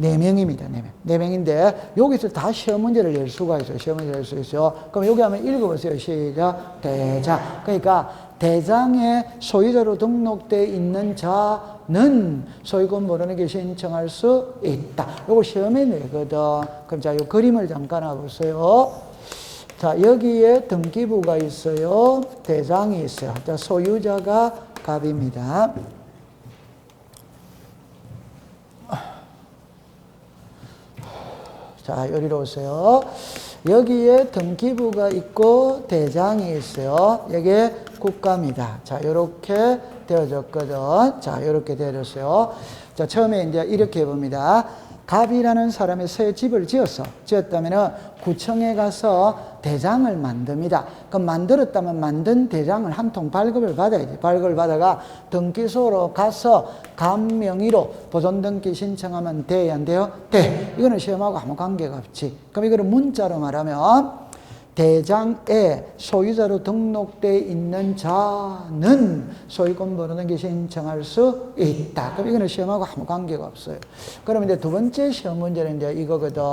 4명입니다. 4명인데 여기서 다 시험 문제를 낼 수가 있어요. 시험 문제를 낼 수 있어요. 그럼 여기 한번 읽어보세요. 시작. 대장. 그러니까 대장에 소유자로 등록되어 있는 자는 소유권 보존 등기 신청할 수 있다. 이거 시험에 내거든. 그럼 자, 이 그림을 잠깐 봐보세요. 자, 여기에 등기부가 있어요. 대장이 있어요. 자, 소유자가 갑입니다. 자, 여기로 오세요. 여기에 등기부가 있고 대장이 있어요. 여기에 국가입니다. 자, 요렇게 되어졌거든. 자, 요렇게 되어졌어요. 자, 처음에 이제 이렇게 해봅니다. 갑이라는 사람이 새 집을 지었다면 구청에 가서 대장을 만듭니다. 그럼 만들었다면 만든 대장을 한 통 발급을 받아야지. 발급을 받아가 등기소로 가서 갑 명의로 보존등기 신청하면 돼야 안 돼요? 돼. 이거는 시험하고 아무 관계가 없지. 그럼 이거를 문자로 말하면 대장에 소유자로 등록되어 있는 자는 소유권 보존등기 신청할 수 있다. 그럼 이거는 시험하고 아무 관계가 없어요. 그럼 이제 두 번째 시험 문제는 이제 이거거든.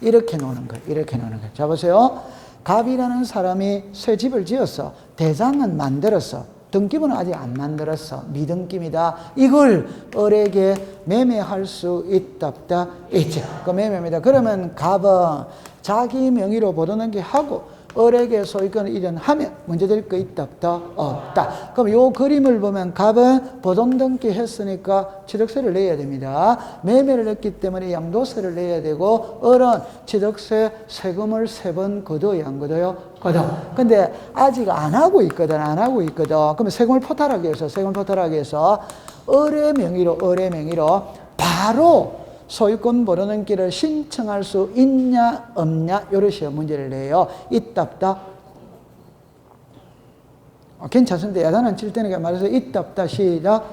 이렇게 노는 거예요. 이렇게 노는 거예요. 자, 보세요. 갑이라는 사람이 새 집을 지었어. 대장은 만들었어. 등기부는 아직 안 만들었어. 미등기입니다. 이걸 을에게 매매할 수 있다, 없다? 있지. 그 매매입니다. 그러면 갑은 자기 명의로 보존등기 하고 을에게 소유권을 이전하면 문제될 거 있다, 없다? 없다. 그럼 요 그림을 보면 갑은 보존등기 했으니까 취득세를 내야 됩니다. 매매를 했기 때문에 양도세를 내야 되고 을은 취득세 세금을 3번 걷어야 안 걷어요? 걷어. 근데 아직 안 하고 있거든. 안 하고 있거든. 그러면 세금을 포탈하기 위해서 을의 명의로 바로 소유권 보존등기를 신청할 수 있냐 없냐 요런 시험 문제를 내요. 있다 없다? 괜찮습니다. 야단은 칠 때는 말해서 있다, 없다, 시작.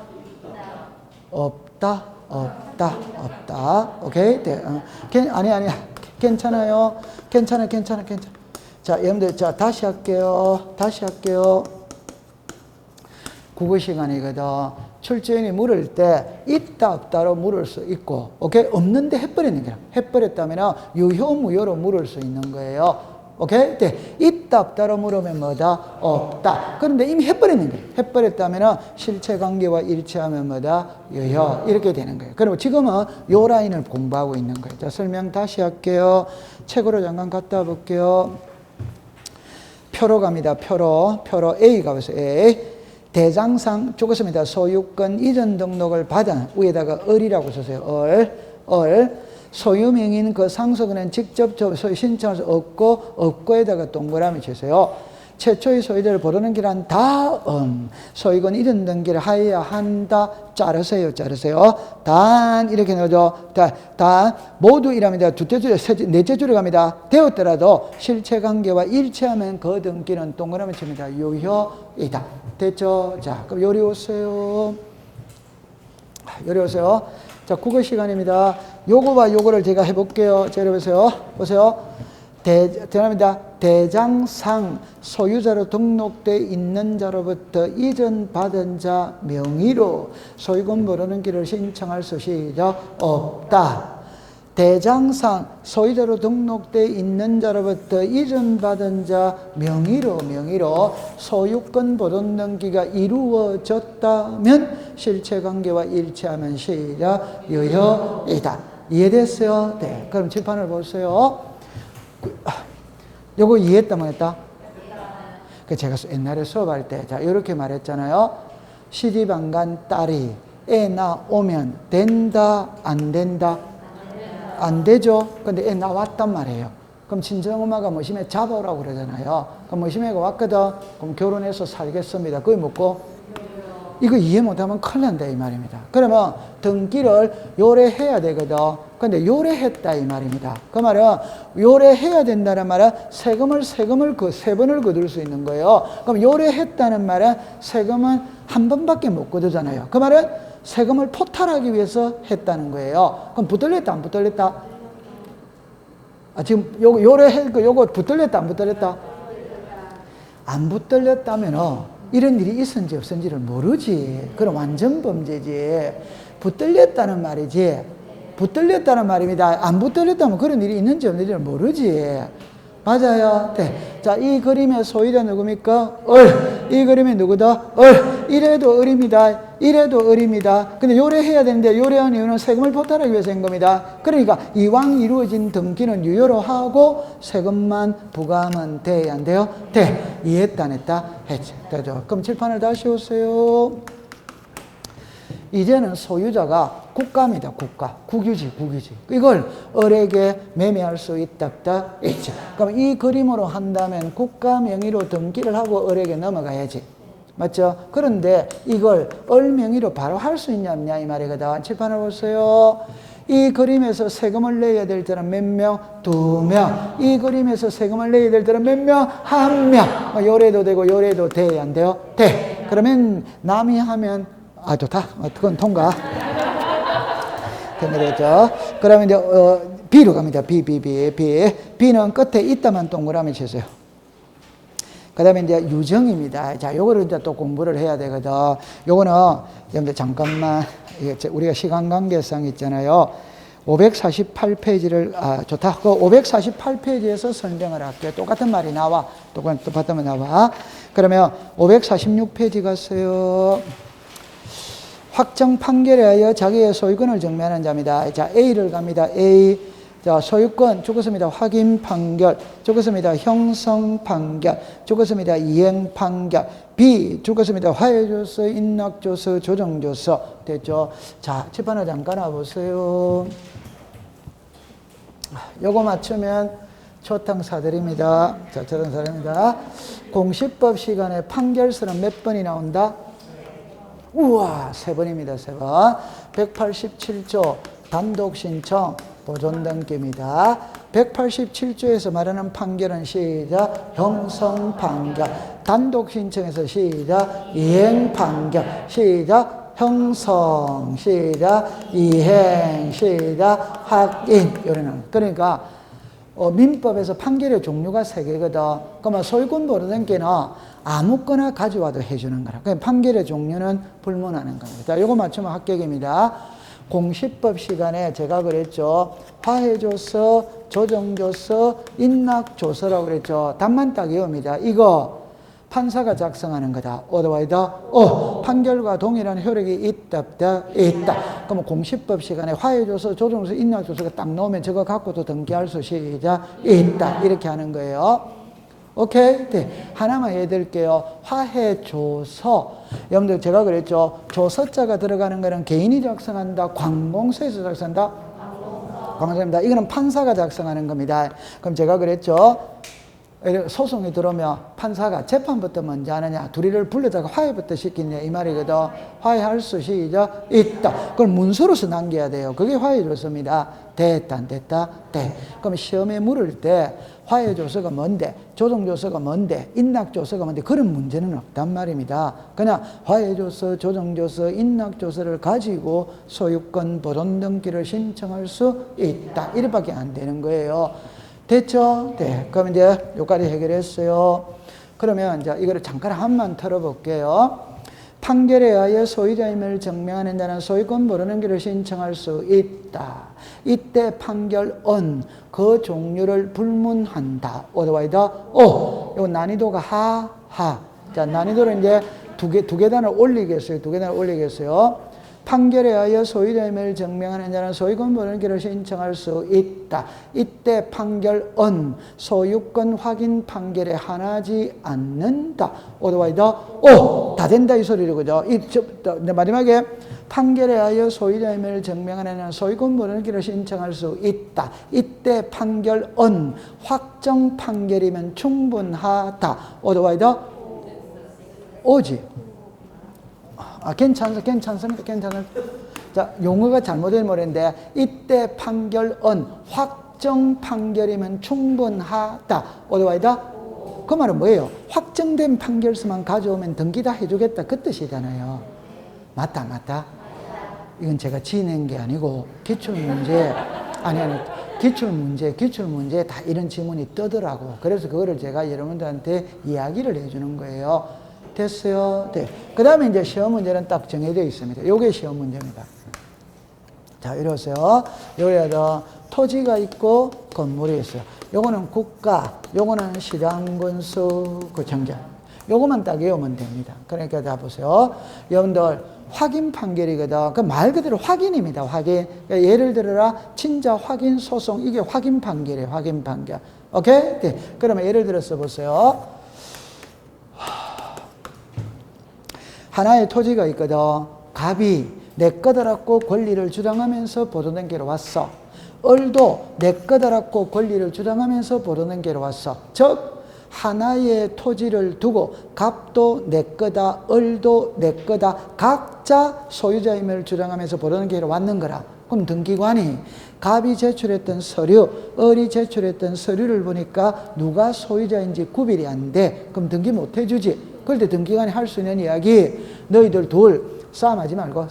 없다, 없다, 없다. 오케이? 네. 아니. 괜찮아요. 괜찮아. 자, 여러분들, 자, 다시 할게요. 국어 시간이거든. 출제인이 물을 때 있다, 없다로 물을 수 있고, 오케이? 없는데 해버리는 거야. 해버렸다면 유효, 무효로 물을 수 있는 거예요. 오케이? 네. 있다, 없다로 물으면 뭐다? 없다. 그런데 이미 해버리는 거예요. 해버렸다면 실체 관계와 일치하면 뭐다? 유효. 이렇게 되는 거예요. 그리고 지금은 요 라인을 공부하고 있는 거예요. 자, 설명 다시 할게요. 책으로 잠깐 갔다 볼게요. 표로 갑니다. 표로 A 가보세요. A. 대장상 죽었습니다. 소유권 이전 등록을 받은 위에다가 을이라고 쓰세요. 을. 소유명인 그 상속은행 직접 소유 신청할 수 없고에다가 동그라미 치세요. 최초의 소유자를 부르는 길한 다음 소유권 이전 등기를 하여야 한다. 자르세요. 단 이렇게 넣어줘. 단 모두 이랍니다. 둘째 줄에 넷째 줄에 갑니다. 되었더라도 실체 관계와 일치하면 그 등기는 동그라미 칩니다. 유효이다. 됐죠? 자, 그럼 요리 오세요. 자, 국어 시간입니다. 요거와 요거를 제가 해볼게요. 자, 보세요. 대장상 소유자로 등록되어 있는 자로부터 이전 받은 자 명의로 소유권 부르는 길을 신청할 수 없다. 대장상 소유자로 등록되어 있는 자로부터 이전 받은 자 명의로 소유권 보존 등기가 이루어졌다면 실체관계와 일치하면 시작 유효이다. 이해됐어요? 네. 그럼 칠판을 보세요. 요거 이해했다 못했다? 제가 옛날에 수업할 때 자 이렇게 말했잖아요. 시집 안 간 딸이 애 낳으면 된다 안 된다? 안 되죠. 근데 애 나왔단 말이에요. 그럼 친정엄마가 뭐심해 잡아오라고 그러잖아요. 그럼 뭐심해가 왔거든. 그럼 결혼해서 살겠습니다. 그게 뭐고? 이거 이해 못하면 큰일 난다 이 말입니다. 그러면 등기를 요래해야 되거든. 근데 요래했다 이 말입니다. 그 말은 요래해야 된다는 말은 세금을 세 번을 거둘 수 있는 거예요. 그럼 요래했다는 말은 세금은 한 번밖에 못 거두잖아요. 그 말은 세금을 포탈하기 위해서 했다는 거예요. 그럼 붙들렸다 안 붙들렸다? 지금 요거 붙들렸다 안 붙들렸다? 안 붙들렸다면 이런 일이 있었는지 없었는지를 모르지. 그럼 완전 범죄지. 붙들렸다는 말이지. 붙들렸다는 말입니다. 안 붙들렸다면 그런 일이 있는지 없는지를 모르지. 맞아요. 네. 자, 이 그림의 소유자 누굽니까? 이 그림의 누구다? 이래도 을입니다. 근데 요래해야 되는데 요래한 이유는 세금을 포탈하기 위해서 한 겁니다. 그러니까 이왕 이루어진 등기는 유효로 하고 세금만 부과하면 돼, 안 돼요? 돼. 이해했다, 안 했다? 했지. 되죠. 그럼 칠판을 다시 오세요. 이제는 소유자가 국가입니다. 국유지. 이걸 을에게 매매할 수 있다, 있죠. 그럼 이 그림으로 한다면 국가 명의로 등기를 하고 을에게 넘어가야지. 맞죠? 그런데 이걸 을 명의로 바로 할 수 있냐 없냐 이 말이거든. 칠판을 보세요. 이 그림에서 세금을 내야 될 때는 몇 명? 2명. 이 그림에서 세금을 내야 될 때는 몇 명? 1명. 요래도 되고 요래도 돼, 안 돼요? 돼. 그러면 남이 하면 좋다. 그건 통과. 되죠. 그러면 이제 B로 갑니다. B는 끝에 있다만 동그라미 치세요. 그 다음에 이제 유정입니다. 자, 요거를 이제 또 공부를 해야 되거든. 요거는, 여러분들 잠깐만, 우리가 시간 관계상 있잖아요. 548페이지를, 좋다. 그 548페이지에서 설명을 할게요. 똑같은 말이 나와. 똑같은 말이 나와. 그러면 546페이지 갔어요. 확정 판결에 의하여 자기의 소유권을 정매하는 자입니다. 자, A를 갑니다. A. 자, 소유권 죽었습니다. 확인 판결 죽었습니다. 형성 판결 죽었습니다. 이행 판결. B 죽었습니다. 화해조서, 인락조서, 조정조서. 됐죠? 자, 칠판을 잠깐 와보세요. 요거 맞추면 초탕 사드립니다. 자, 초탕 사드립니다. 공시법 시간에 판결서는 몇 번이 나온다? 우와, 3번입니다. 3번. 187조 단독 신청 보존등기입니다. 187조에서 말하는 판결은 시작 형성 판결, 단독 신청에서 시작 이행 판결, 시작 형성, 시작 이행, 시작 확인. 이러는 그러니까 민법에서 판결의 종류가 3개거든. 그러면 소유권 보존등기는 아무거나 가져와도 해주는 거라. 그러니까 판결의 종류는 불문하는 겁니다. 이거 맞추면 합격입니다. 공시법 시간에 제가 그랬죠. 화해조서, 조정조서, 인락조서라고 그랬죠. 답만 딱 외웁니다. 이거 판사가 작성하는 거다. 어드와이다. 판결과 동일한 효력이 있다, 없다, 있다. 그러면 공시법 시간에 화해조서, 조정조서, 인락조서가 딱 나오면 저거 갖고도 등기할 수 있다. 이렇게 하는 거예요. 오케이? 네. 하나만 해드릴게요. 화해조서. 여러분들 제가 그랬죠. 조서자가 들어가는 거는 개인이 작성한다. 관공서에서 작성한다. 관공서입니다. 이거는 판사가 작성하는 겁니다. 그럼 제가 그랬죠. 소송이 들어오면 판사가 재판부터 먼저 하느냐, 둘이를 불러다가 화해부터 시키느냐 이 말이거든. 화해할 수 있다. 그걸 문서로서 남겨야 돼요. 그게 화해조서입니다. 됐다 안 됐다? 돼. 그럼 시험에 물을 때 화해조서가 뭔데, 조정조서가 뭔데, 인락조서가 뭔데 그런 문제는 없단 말입니다. 그냥 화해조서, 조정조서, 인락조서를 가지고 소유권 보존등기를 신청할 수 있다. 이렇게밖에 안 되는 거예요. 됐죠? 네. 그럼 이제 여기까지 해결했어요. 그러면 이제 이거를 잠깐 한번 털어볼게요. 판결에 의하여 소유자임을 증명하는 자는 소유권 보존등기를 신청할 수 있다. 이때 판결은 그 종류를 불문한다. 어드와이더 이거 난이도가 하하. 자, 난이도를 이제 두 계단을 올리겠어요. 판결에 의하여 소유자임을 증명하는 자는 소유권 보존등기를 신청할 수 있다. 이때 판결은 소유권 확인 판결에 한하지 않는다. 어드와이더 다 된다 이 소리죠. 그죠? 마지막에 판결에 의하여 소유자임을 증명하는 자는 소유권 보존등기를 신청할 수 있다. 이때 판결은 확정 판결이면 충분하다. 어드와이더 오지. 괜찮습니다. 자, 용어가 잘못된 말인데, 이때 판결은 확정 판결이면 충분하다. 어드와이다? 그 말은 뭐예요? 확정된 판결서만 가져오면 등기 다 해주겠다. 그 뜻이잖아요. 맞다. 이건 제가 지낸 게 아니고, 기출문제 다 이런 지문이 뜨더라고. 그래서 그거를 제가 여러분들한테 이야기를 해주는 거예요. 됐어요? 네. 그 다음에 이제 시험 문제는 딱 정해져 있습니다. 요게 시험 문제입니다. 자, 이러세요. 여기에다 토지가 있고 건물이 있어요. 요거는 국가, 요거는 시장군수 구청장. 요거만 딱 외우면 됩니다. 그러니까 자 보세요. 여러분들 확인 판결이거든. 그 말 그대로 확인입니다. 확인. 그러니까 예를 들어라 친자 확인 소송 이게 확인 판결이에요. 확인 판결. 오케이? 네. 그러면 예를 들어서 보세요. 하나의 토지가 있거든. 갑이 내 거더라고 권리를 주장하면서 보존등기로 왔어. 을도 내 거더라고 권리를 주장하면서 보존등기로 왔어. 즉 하나의 토지를 두고 갑도 내 거다, 을도 내 거다, 각자 소유자임을 주장하면서 보존등기로 왔는 거라. 그럼 등기관이 갑이 제출했던 서류, 을이 제출했던 서류를 보니까 누가 소유자인지 구별이 안 돼. 그럼 등기 못 해주지. 그럴 때 등기관이 할 수 있는 이야기, 너희들 둘 싸움하지 말고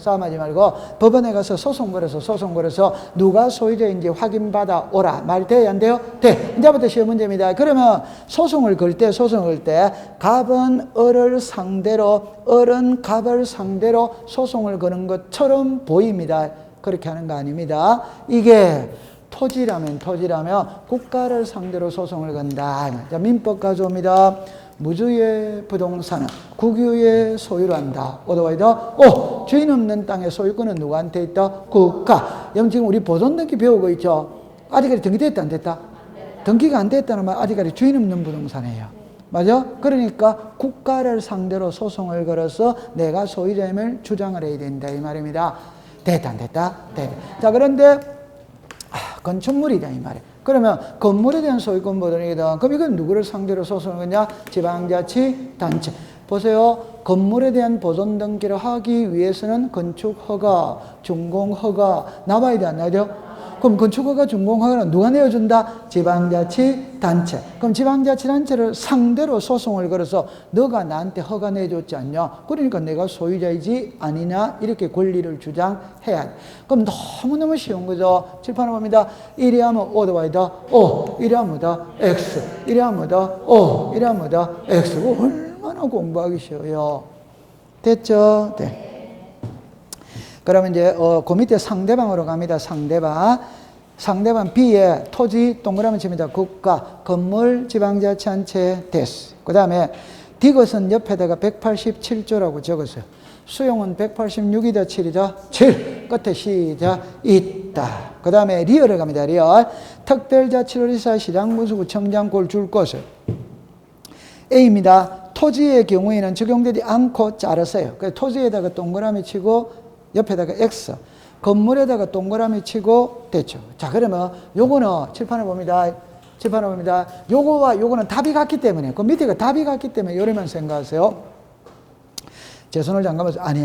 법원에 가서 소송 걸어서 누가 소유자인지 확인받아 오라. 말 돼요? 안 돼요? 돼. 이제부터 시험 문제입니다. 그러면 소송을 걸 때 갑은 을을 상대로, 을은 갑을 상대로 소송을 거는 것처럼 보입니다. 그렇게 하는 거 아닙니다. 이게 토지라면 국가를 상대로 소송을 건다. 자, 민법 가져옵니다. 무주의 부동산은 국유의 소유로 한다. 어드와이더 주인 없는 땅의 소유권은 누구한테 있다? 국가. 여러분 지금 우리 보존등기 배우고 있죠? 아직까지 등기됐다 안 됐다? 등기가 안 됐다는 말 아직까지 주인 없는 부동산이에요. 맞아? 그러니까 국가를 상대로 소송을 걸어서 내가 소유자임을 주장을 해야 된다 이 말입니다. 됐다 안 됐다? 됐다. 자, 그런데 건축물이다 이 말이에요. 그러면 건물에 대한 소유권 보존이거든. 그럼 이건 누구를 상대로 소송을 거냐? 지방자치단체. 보세요. 건물에 대한 보존 등기를 하기 위해서는 건축허가, 준공허가 나와야 돼 안 나와야 돼요? 그럼 건축허가 준공허가는 누가 내어준다? 지방자치단체. 그럼 지방자치단체를 상대로 소송을 걸어서 너가 나한테 허가 내줬지 않냐? 그러니까 내가 소유자이지 아니냐? 이렇게 권리를 주장해야 돼. 그럼 너무너무 쉬운 거죠. 칠판을 봅니다. 이래 하면 O다 Y다 O, 이래 하면 뭐다? X, 이래 하면 뭐다? O, 이래 하면 뭐다? X. 얼마나 공부하기 쉬워요. 됐죠? 네. 그러면 이제 그 밑에 상대방으로 갑니다. 상대방 B에 토지 동그라미 칩니다. 국가, 건물, 지방자치단체 됐어. 그 다음에 디귿은 옆에다가 187조라고 적었어요. 수용은 186이다 7이다 7. 끝에 시작 있다. 그 다음에 리얼을 갑니다. 리얼. 특별자치도지사 시장군수구청장 꼴 줄 것을 A입니다. 토지의 경우에는 적용되지 않고 자르세요. 그래서 토지에다가 동그라미 치고 옆에다가 X, 건물에다가 동그라미 치고 됐죠. 자, 그러면 요거는 칠판을 봅니다. 요거와 요거는 답이 같기 때문에, 그 밑에가 답이 같기 때문에 요래만 생각하세요. 제 손을 잠가면서 아니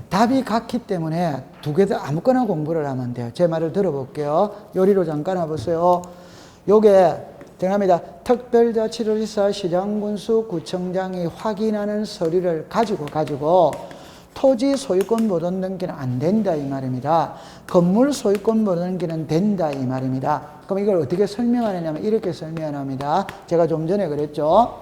답이 같기 때문에 두 개 다 아무거나 공부를 하면 돼요. 제 말을 들어볼게요. 요리로 잠깐 와보세요. 요게 정합니다. 특별자치도지사 시장군수 구청장이 확인하는 서류를 가지고 토지 소유권 보존 등기는 안 된다 이 말입니다. 건물 소유권 보존 등기는 된다 이 말입니다. 그럼 이걸 어떻게 설명하느냐면 이렇게 설명합니다. 제가 좀 전에 그랬죠.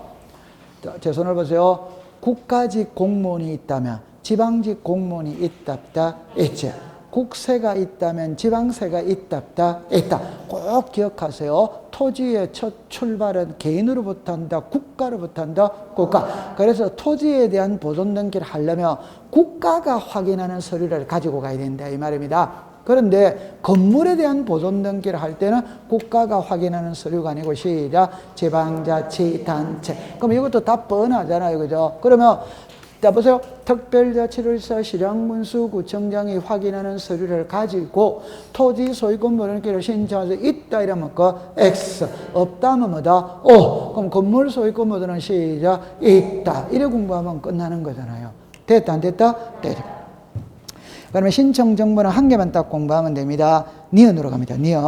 제 손을 보세요. 국가직 공무원이 있다면 지방직 공무원이 있답다 있지. 국세가 있다면 지방세가 있답다 있다. 꼭 기억하세요. 토지의 첫 출발은 개인으로부터 한다, 국가로부터 한다, 국가. 그래서 토지에 대한 보존 등기를 하려면 국가가 확인하는 서류를 가지고 가야 된다 이 말입니다. 그런데 건물에 대한 보존 등기를 할 때는 국가가 확인하는 서류가 아니고 시작 지방자치단체. 그럼 이것도 다 뻔하잖아요, 그죠? 그러면 자 보세요. 특별자치도지사 시장군수 구청장이 확인하는 서류를 가지고 토지 소유권 보존기를 신청해서 있다 이러면 그 X, 없다면 뭐다? O. 그럼 건물 소유권 보존은 시작 있다. 이래 공부하면 끝나는 거잖아요. 됐다 안 됐다? 됐다. 그러면 신청 정보는 한 개만 딱 공부하면 됩니다. 니은으로 갑니다. 니은.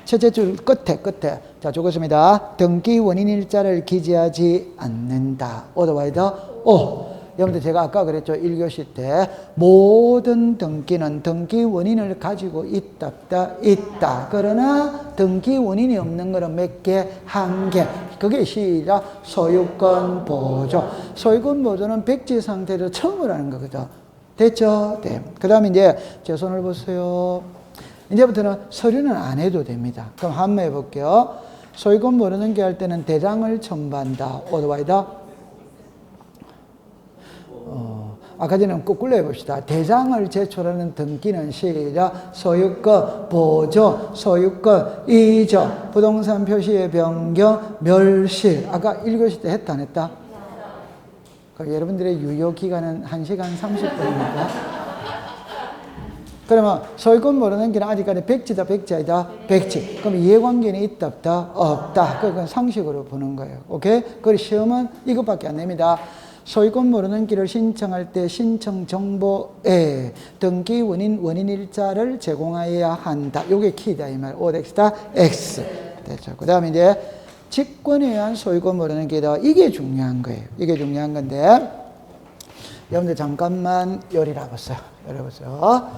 첫째 줄 끝에. 자, 적었습니다. 등기 원인 일자를 기재하지 않는다. O다 Y다 O. 여러분들 제가 아까 그랬죠. 1교시 때 모든 등기는 등기 원인을 가지고 있다. 그러나 등기 원인이 없는 거는 몇 개? 한 개. 그게 시작 소유권 보존. 소유권 보존은 백지 상태에서 처음으로 하는 거거든. 됐죠? 네. 그 다음에 이제 제 손을 보세요. 이제부터는 서류는 안 해도 됩니다. 그럼 한번 해볼게요. 소유권 보존 등기할 때는 대장을 첨부한다. 오토바이다. 아까 전에 거꾸로 해봅시다. 대장을 제출하는 등기는 시작 소유권 보존, 소유권 이전, 부동산 표시의 변경, 멸실. 아까 1교시 때 했다 안 했다? 여러분들의 유효기간은 1시간 30분입니다. 그러면 소유권 보존 등기는 아직까지 백지다 백지 아니다? 백지. 그럼 이해관계는 있다 없다? 없다. 그건 상식으로 보는 거예요. 오케이? 그리고 시험은 이것밖에 안 냅니다. 소유권 보존 등기를 신청할 때 신청 정보에 등기 원인 일자를 제공해야 한다. 요게 키다 이 말. 오덱스다 X. 됐죠. 그 다음에 이제 직권에 의한 소유권 보존 등기다. 이게 중요한 거예요. 이게 중요한 건데 여러분들 잠깐만 요리를 해보세요.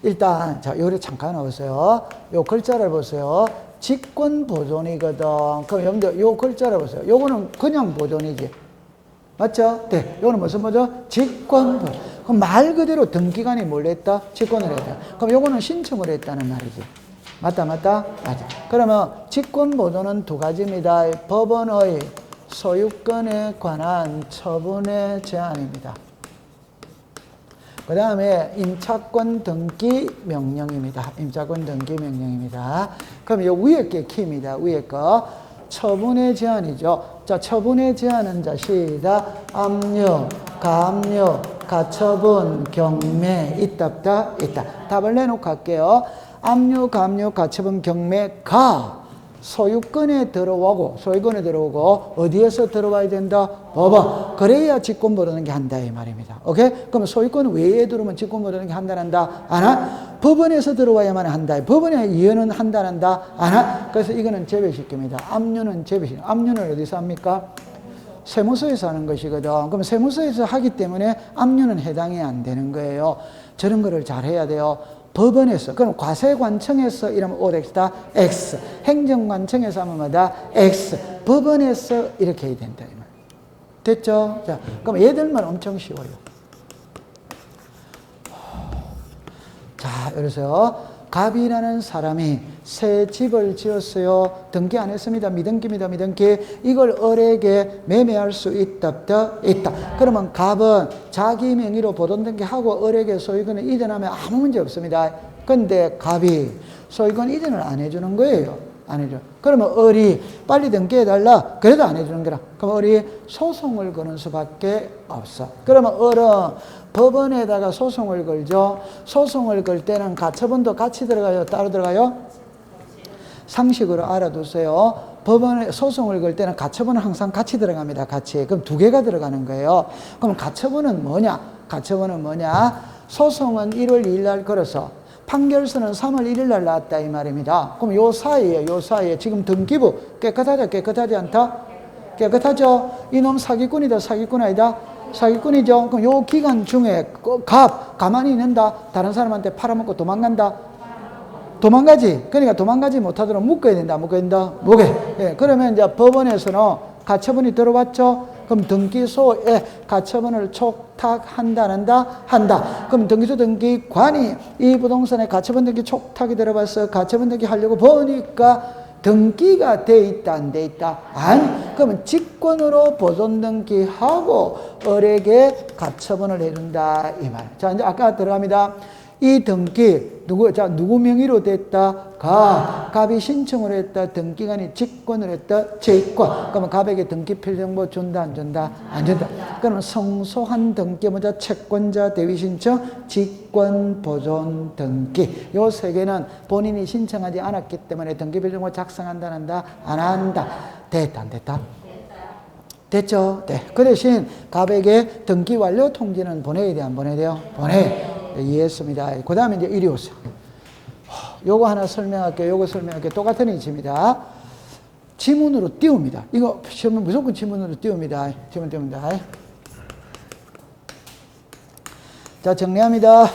일단 자 요리 잠깐 해보세요. 요 글자를 보세요. 직권 보존이거든. 그럼 여러분들 요 글자를 보세요. 요거는 그냥 보존이지. 맞죠? 네. 요거는 무슨 보존? 직권 보존. 그럼 말 그대로 등기관이 뭘 했다? 직권을 했다. 그럼 요거는 신청을 했다는 말이지. 맞다. 맞아. 그러면 직권 보존은 두 가지입니다. 법원의 소유권에 관한 처분의 제한입니다. 그 다음에 임차권 등기 명령입니다. 그럼 요 위에 게 키입니다. 위에 거. 처분의 제한이죠. 자, 처분의 제한은 자, 시작. 압류, 감류, 가처분, 경매, 있다. 답을 내놓고 갈게요. 압류, 감류, 가처분, 경매, 가. 소유권에 들어오고 어디에서 들어와야 된다? 법원. 그래야 직권 모르는 게 한다 이 말입니다. 오케이? 그럼 소유권 외에 들어오면 직권 모르는 게 한다 안 하? 법원에서 들어와야만 한다. 법원의 이해는 한다 안 하? 그래서 이거는 제외시킵니다. 압류는 제외시킵니다. 압류는 어디서 합니까? 세무서에서 하는 것이거든. 그럼 세무서에서 하기 때문에 압류는 해당이 안 되는 거예요. 저런 거를 잘 해야 돼요. 법원에서, 그럼 과세관청에서 이러면 OX다, X. 행정관청에서 하면 뭐다? X. 법원에서 이렇게 해야 된다. 이 말. 됐죠? 자, 그럼 얘들만 엄청 쉬워요. 자, 그래서 갑이라는 사람이 새 집을 지었어요. 등기 안 했습니다. 미등기입니다. 미등기. 이걸 을에게 매매할 수 있다, 있다. 그러면 갑은 자기 명의로 보존등기하고 을에게 소유권을 이전하면 아무 문제 없습니다. 근데 갑이 소유권 이전을 안 해주는 거예요. 안 해줘. 그러면 을이 빨리 등기해달라. 그래도 안 해주는 거라. 그럼 을이 소송을 거는 수밖에 없어. 그러면 을은 법원에다가 소송을 걸죠. 소송을 걸 때는 가처분도 같이 들어가요? 따로 들어가요? 상식으로 알아두세요. 법원에 소송을 걸 때는 가처분은 항상 같이 들어갑니다. 같이. 그럼 두 개가 들어가는 거예요. 그럼 가처분은 뭐냐? 가처분은 뭐냐? 소송은 1월 2일 날 걸어서 판결서는 3월 1일 날 나왔다 이 말입니다. 그럼 요 사이에 지금 등기부 깨끗하지 않다? 깨끗하죠? 이놈 사기꾼이다, 사기꾼 아니다? 사기꾼이죠. 그럼 요 기간 중에 가만히 있는다. 다른 사람한테 팔아먹고 도망간다. 도망가지. 그러니까 도망가지 못하도록 묶어야 된다. 묶게. 예, 그러면 이제 법원에서는 가처분이 들어왔죠. 그럼 등기소에 가처분을 한다. 그럼 등기소 등기관이 이 부동산에 가처분 등기 촉탁이 들어봤어. 가처분 등기 하려고 보니까 등기가 돼 있다, 안 돼 있다? 아니. 그러면 직권으로 보존 등기하고 을에게 가처분을 해준다 이 말. 자, 이제 아까 들어갑니다. 이 등기 누구 명의로 됐다? 갑이 신청을 했다. 등기관이 직권을 했다. 직권. 그러면 갑에게 등기 필정보 준다, 안 준다? 안 준다. 그러면 성소한 등기 먼저 채권자 대위 신청, 직권 보존 등기. 요 세 개는 본인이 신청하지 않았기 때문에 등기 필정보 작성한다, 안 한다? 안 한다. 됐다, 안 됐다? 됐죠? 네. 그 대신 갑에게 등기 완료 통지는 보내야 돼, 안 보내야 돼요? 이해했습니다. 그 다음에 이제 이리 오세요. 요거 하나 설명할게요. 똑같은 이치입니다. 지문으로 띄웁니다. 이거 시험은 무조건 지문으로 띄웁니다. 지문 띄웁니다. 자, 정리합니다.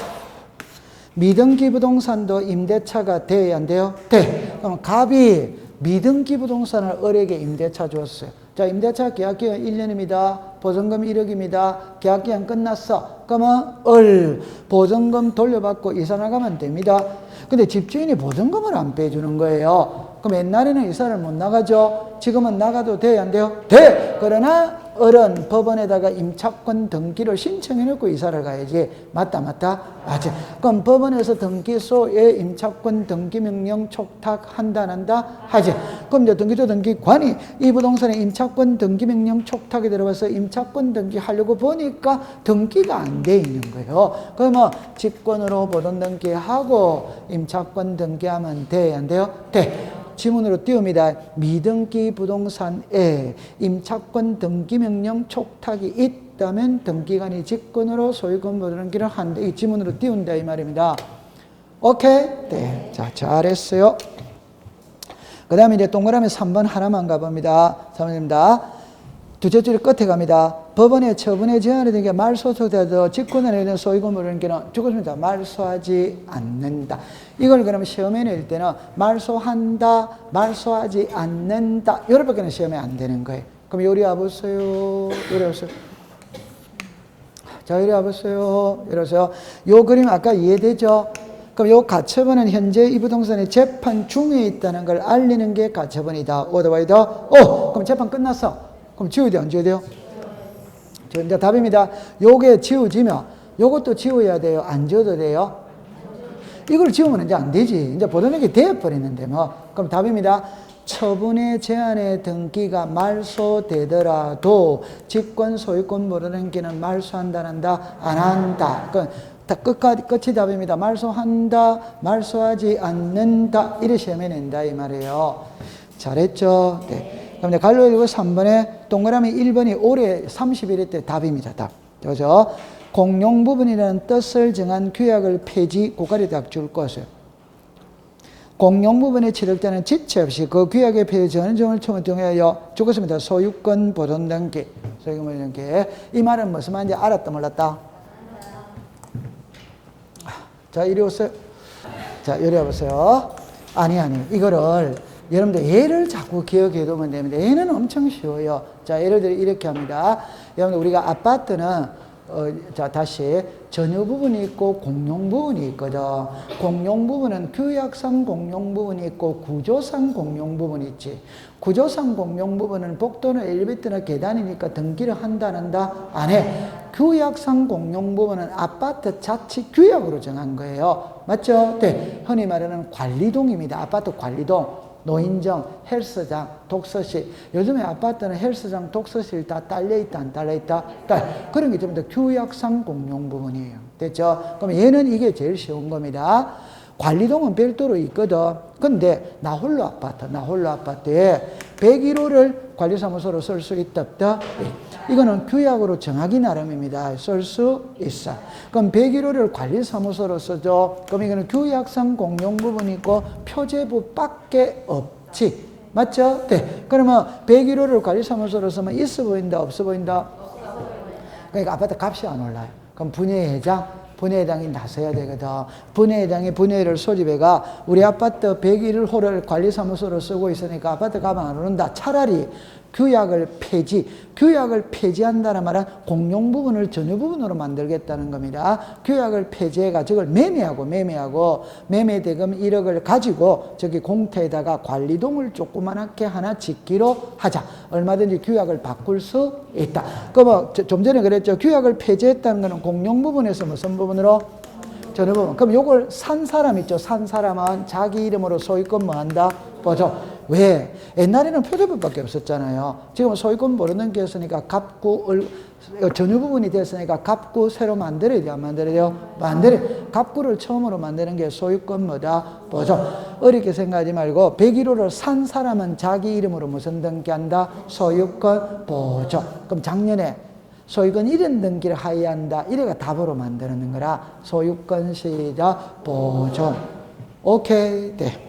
미등기 부동산도 임대차가 돼야 안 돼요? 돼. 그럼 갑이 미등기 부동산을 을에게 임대차 줬어요. 자, 임대차 계약기간 1년입니다. 보증금 1억입니다. 계약기간 끝났어. 그러면 보증금 돌려받고 이사 나가면 됩니다. 근데 집주인이 보증금을 안 빼주는 거예요. 그럼 옛날에는 이사를 못 나가죠. 지금은 나가도 돼요, 안 돼요? 돼! 그러나 을은 법원에다가 임차권 등기를 신청해놓고 이사를 가야지. 맞다? 맞지? 그럼 법원에서 등기소에 임차권 등기명령 촉탁한다, 안 한다? 하지. 그럼 이제 등기소 등기관이 이 부동산에 임차권 등기명령 촉탁이 들어가서 임차권 등기하려고 보니까 등기가 안 돼 있는 거예요. 그러면 직권으로 보존 등기하고 임차권 등기하면 돼, 안 돼요? 돼. 지문으로 띄웁니다. 미등기 부동산에 임차권 등기명령 촉탁이 있다면 등기관이 직권으로 소유권 보존 등기를 한다. 이 지문으로 띄운다 이 말입니다. 오케이? 네. 자, 잘했어요. 그 다음에 이제 동그라미 3번 하나만 가봅니다. 3번입니다. 두째 줄 끝에 갑니다. 법원의 처분에 제한이 된 게 말소되도 직권을 해야 되는 소유권 모르는 게는 죽었습니다. 말소하지 않는다. 이걸 그러면 시험에 낼 때는 말소한다, 말소하지 않는다. 이렇게는 시험에 안 되는 거예요. 그럼 요리 와보세요. 자, 요리 와보세요. 이러세요. 요 그림 아까 이해되죠? 그럼 요 가처분은 현재 이 부동산이 재판 중에 있다는 걸 알리는 게 가처분이다. 그럼 재판 끝났어. 그럼 지워야 돼요? 안 지워야 돼요? 이제 답입니다. 요게 지워지면 요것도 지워야 돼요? 안 지워도 돼요? 이걸 지우면 이제 안 되지. 이제 보존액이 되어버리는데 뭐. 그럼 답입니다. 처분의 제한의 등기가 말소되더라도 직권 소유권 모르는 기는 말소한다, 안 한다? 안 한다. 끝이 답입니다. 말소한다, 말소하지 않는다. 이래 시험에 낸다 이 말이에요. 잘했죠? 네. 그럼 이제 갈로 1번 3번에 동그라미 1번이 올해 30일 때 답입니다. 답. 그죠? 공용 부분이라는 뜻을 정한 규약을 폐지, 고가리 대학 줄 것이요. 공용 부분에 취득되는 지체 없이 그 규약의 폐지 전정을 통하여 죽었습니다. 소유권 보존 등기. 소유권 보존 등기. 이 말은 무슨 말인지 알았다 몰랐다? 자, 이리 오세요. 자, 이리 와보세요. 아니. 이거를 여러분들 예를 자꾸 기억해 두면 됩니다. 얘는 엄청 쉬워요. 자, 예를 들어 이렇게 합니다. 여러분들 우리가 아파트는 자, 다시 전유 부분이 있고 공용 부분이 있거든. 공용 부분은 규약상 공용 부분이 있고 구조상 공용 부분이 있지. 구조상 공용 부분은 복도나 엘리베이터나 계단이니까 등기를 한다 안 한다? 안 해. 규약상 공용 부분은 아파트 자치 규약으로 정한 거예요. 맞죠? 네. 흔히 말하는 관리동입니다. 아파트 관리동. 노인정, 헬스장, 독서실. 요즘에 아파트는 헬스장, 독서실 다 딸려있다, 안 딸려있다? 그런 게 좀 더 규약상 공용 부분이에요. 됐죠? 그럼 얘는 이게 제일 쉬운 겁니다. 관리동은 별도로 있거든. 근데 나 홀로 아파트에 101호를 관리사무소로 쓸 수 있다, 없다? 이거는 규약으로 정하기 나름입니다. 쓸 수 있어. 그럼 101호를 관리사무소로 쓰죠. 그럼 이거는 규약상 공용 부분이 있고 표제부밖에 없지. 맞죠? 네. 그러면 101호를 관리사무소로 쓰면 있어 보인다, 없어 보인다? 그러니까 아파트 값이 안 올라요. 그럼 분회회장이 나서야 되거든. 분회회장이 분회를 소집해가 우리 아파트 101호를 관리사무소로 쓰고 있으니까 아파트 값은 안 오른다. 차라리 규약을 폐지한다는 말은 공용 부분을 전유 부분으로 만들겠다는 겁니다. 규약을 폐지해가 저걸 매매하고 매매대금 1억을 가지고 저기 공터에다가 관리동을 조그만하게 하나 짓기로 하자. 얼마든지 규약을 바꿀 수 있다. 그럼 좀 전에 그랬죠. 규약을 폐지했다는 것은 공용 부분에서 무슨 부분으로? 전유 부분. 그럼 요걸 산 사람 있죠. 산 사람은 자기 이름으로 소유권 뭐 한다? 보죠. 왜? 옛날에는 표제부밖에 없었잖아요. 지금 소유권 모르는 게 있으니까 전유 부분이 됐으니까 갑구 새로 만들어야 돼, 안 만들어야 돼요? 갑구를 처음으로 만드는 게 소유권 뭐다? 보죠. 어렵게 생각하지 말고 101호를 산 사람은 자기 이름으로 무슨 등기한다? 소유권 보죠. 그럼 작년에 소유권 이런 등기를 하여한다. 이래가 답으로 만드는 거라 소유권 시작 보존. 오케이. 네.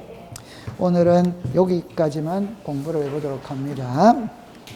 오늘은 여기까지만 공부를 해보도록 합니다.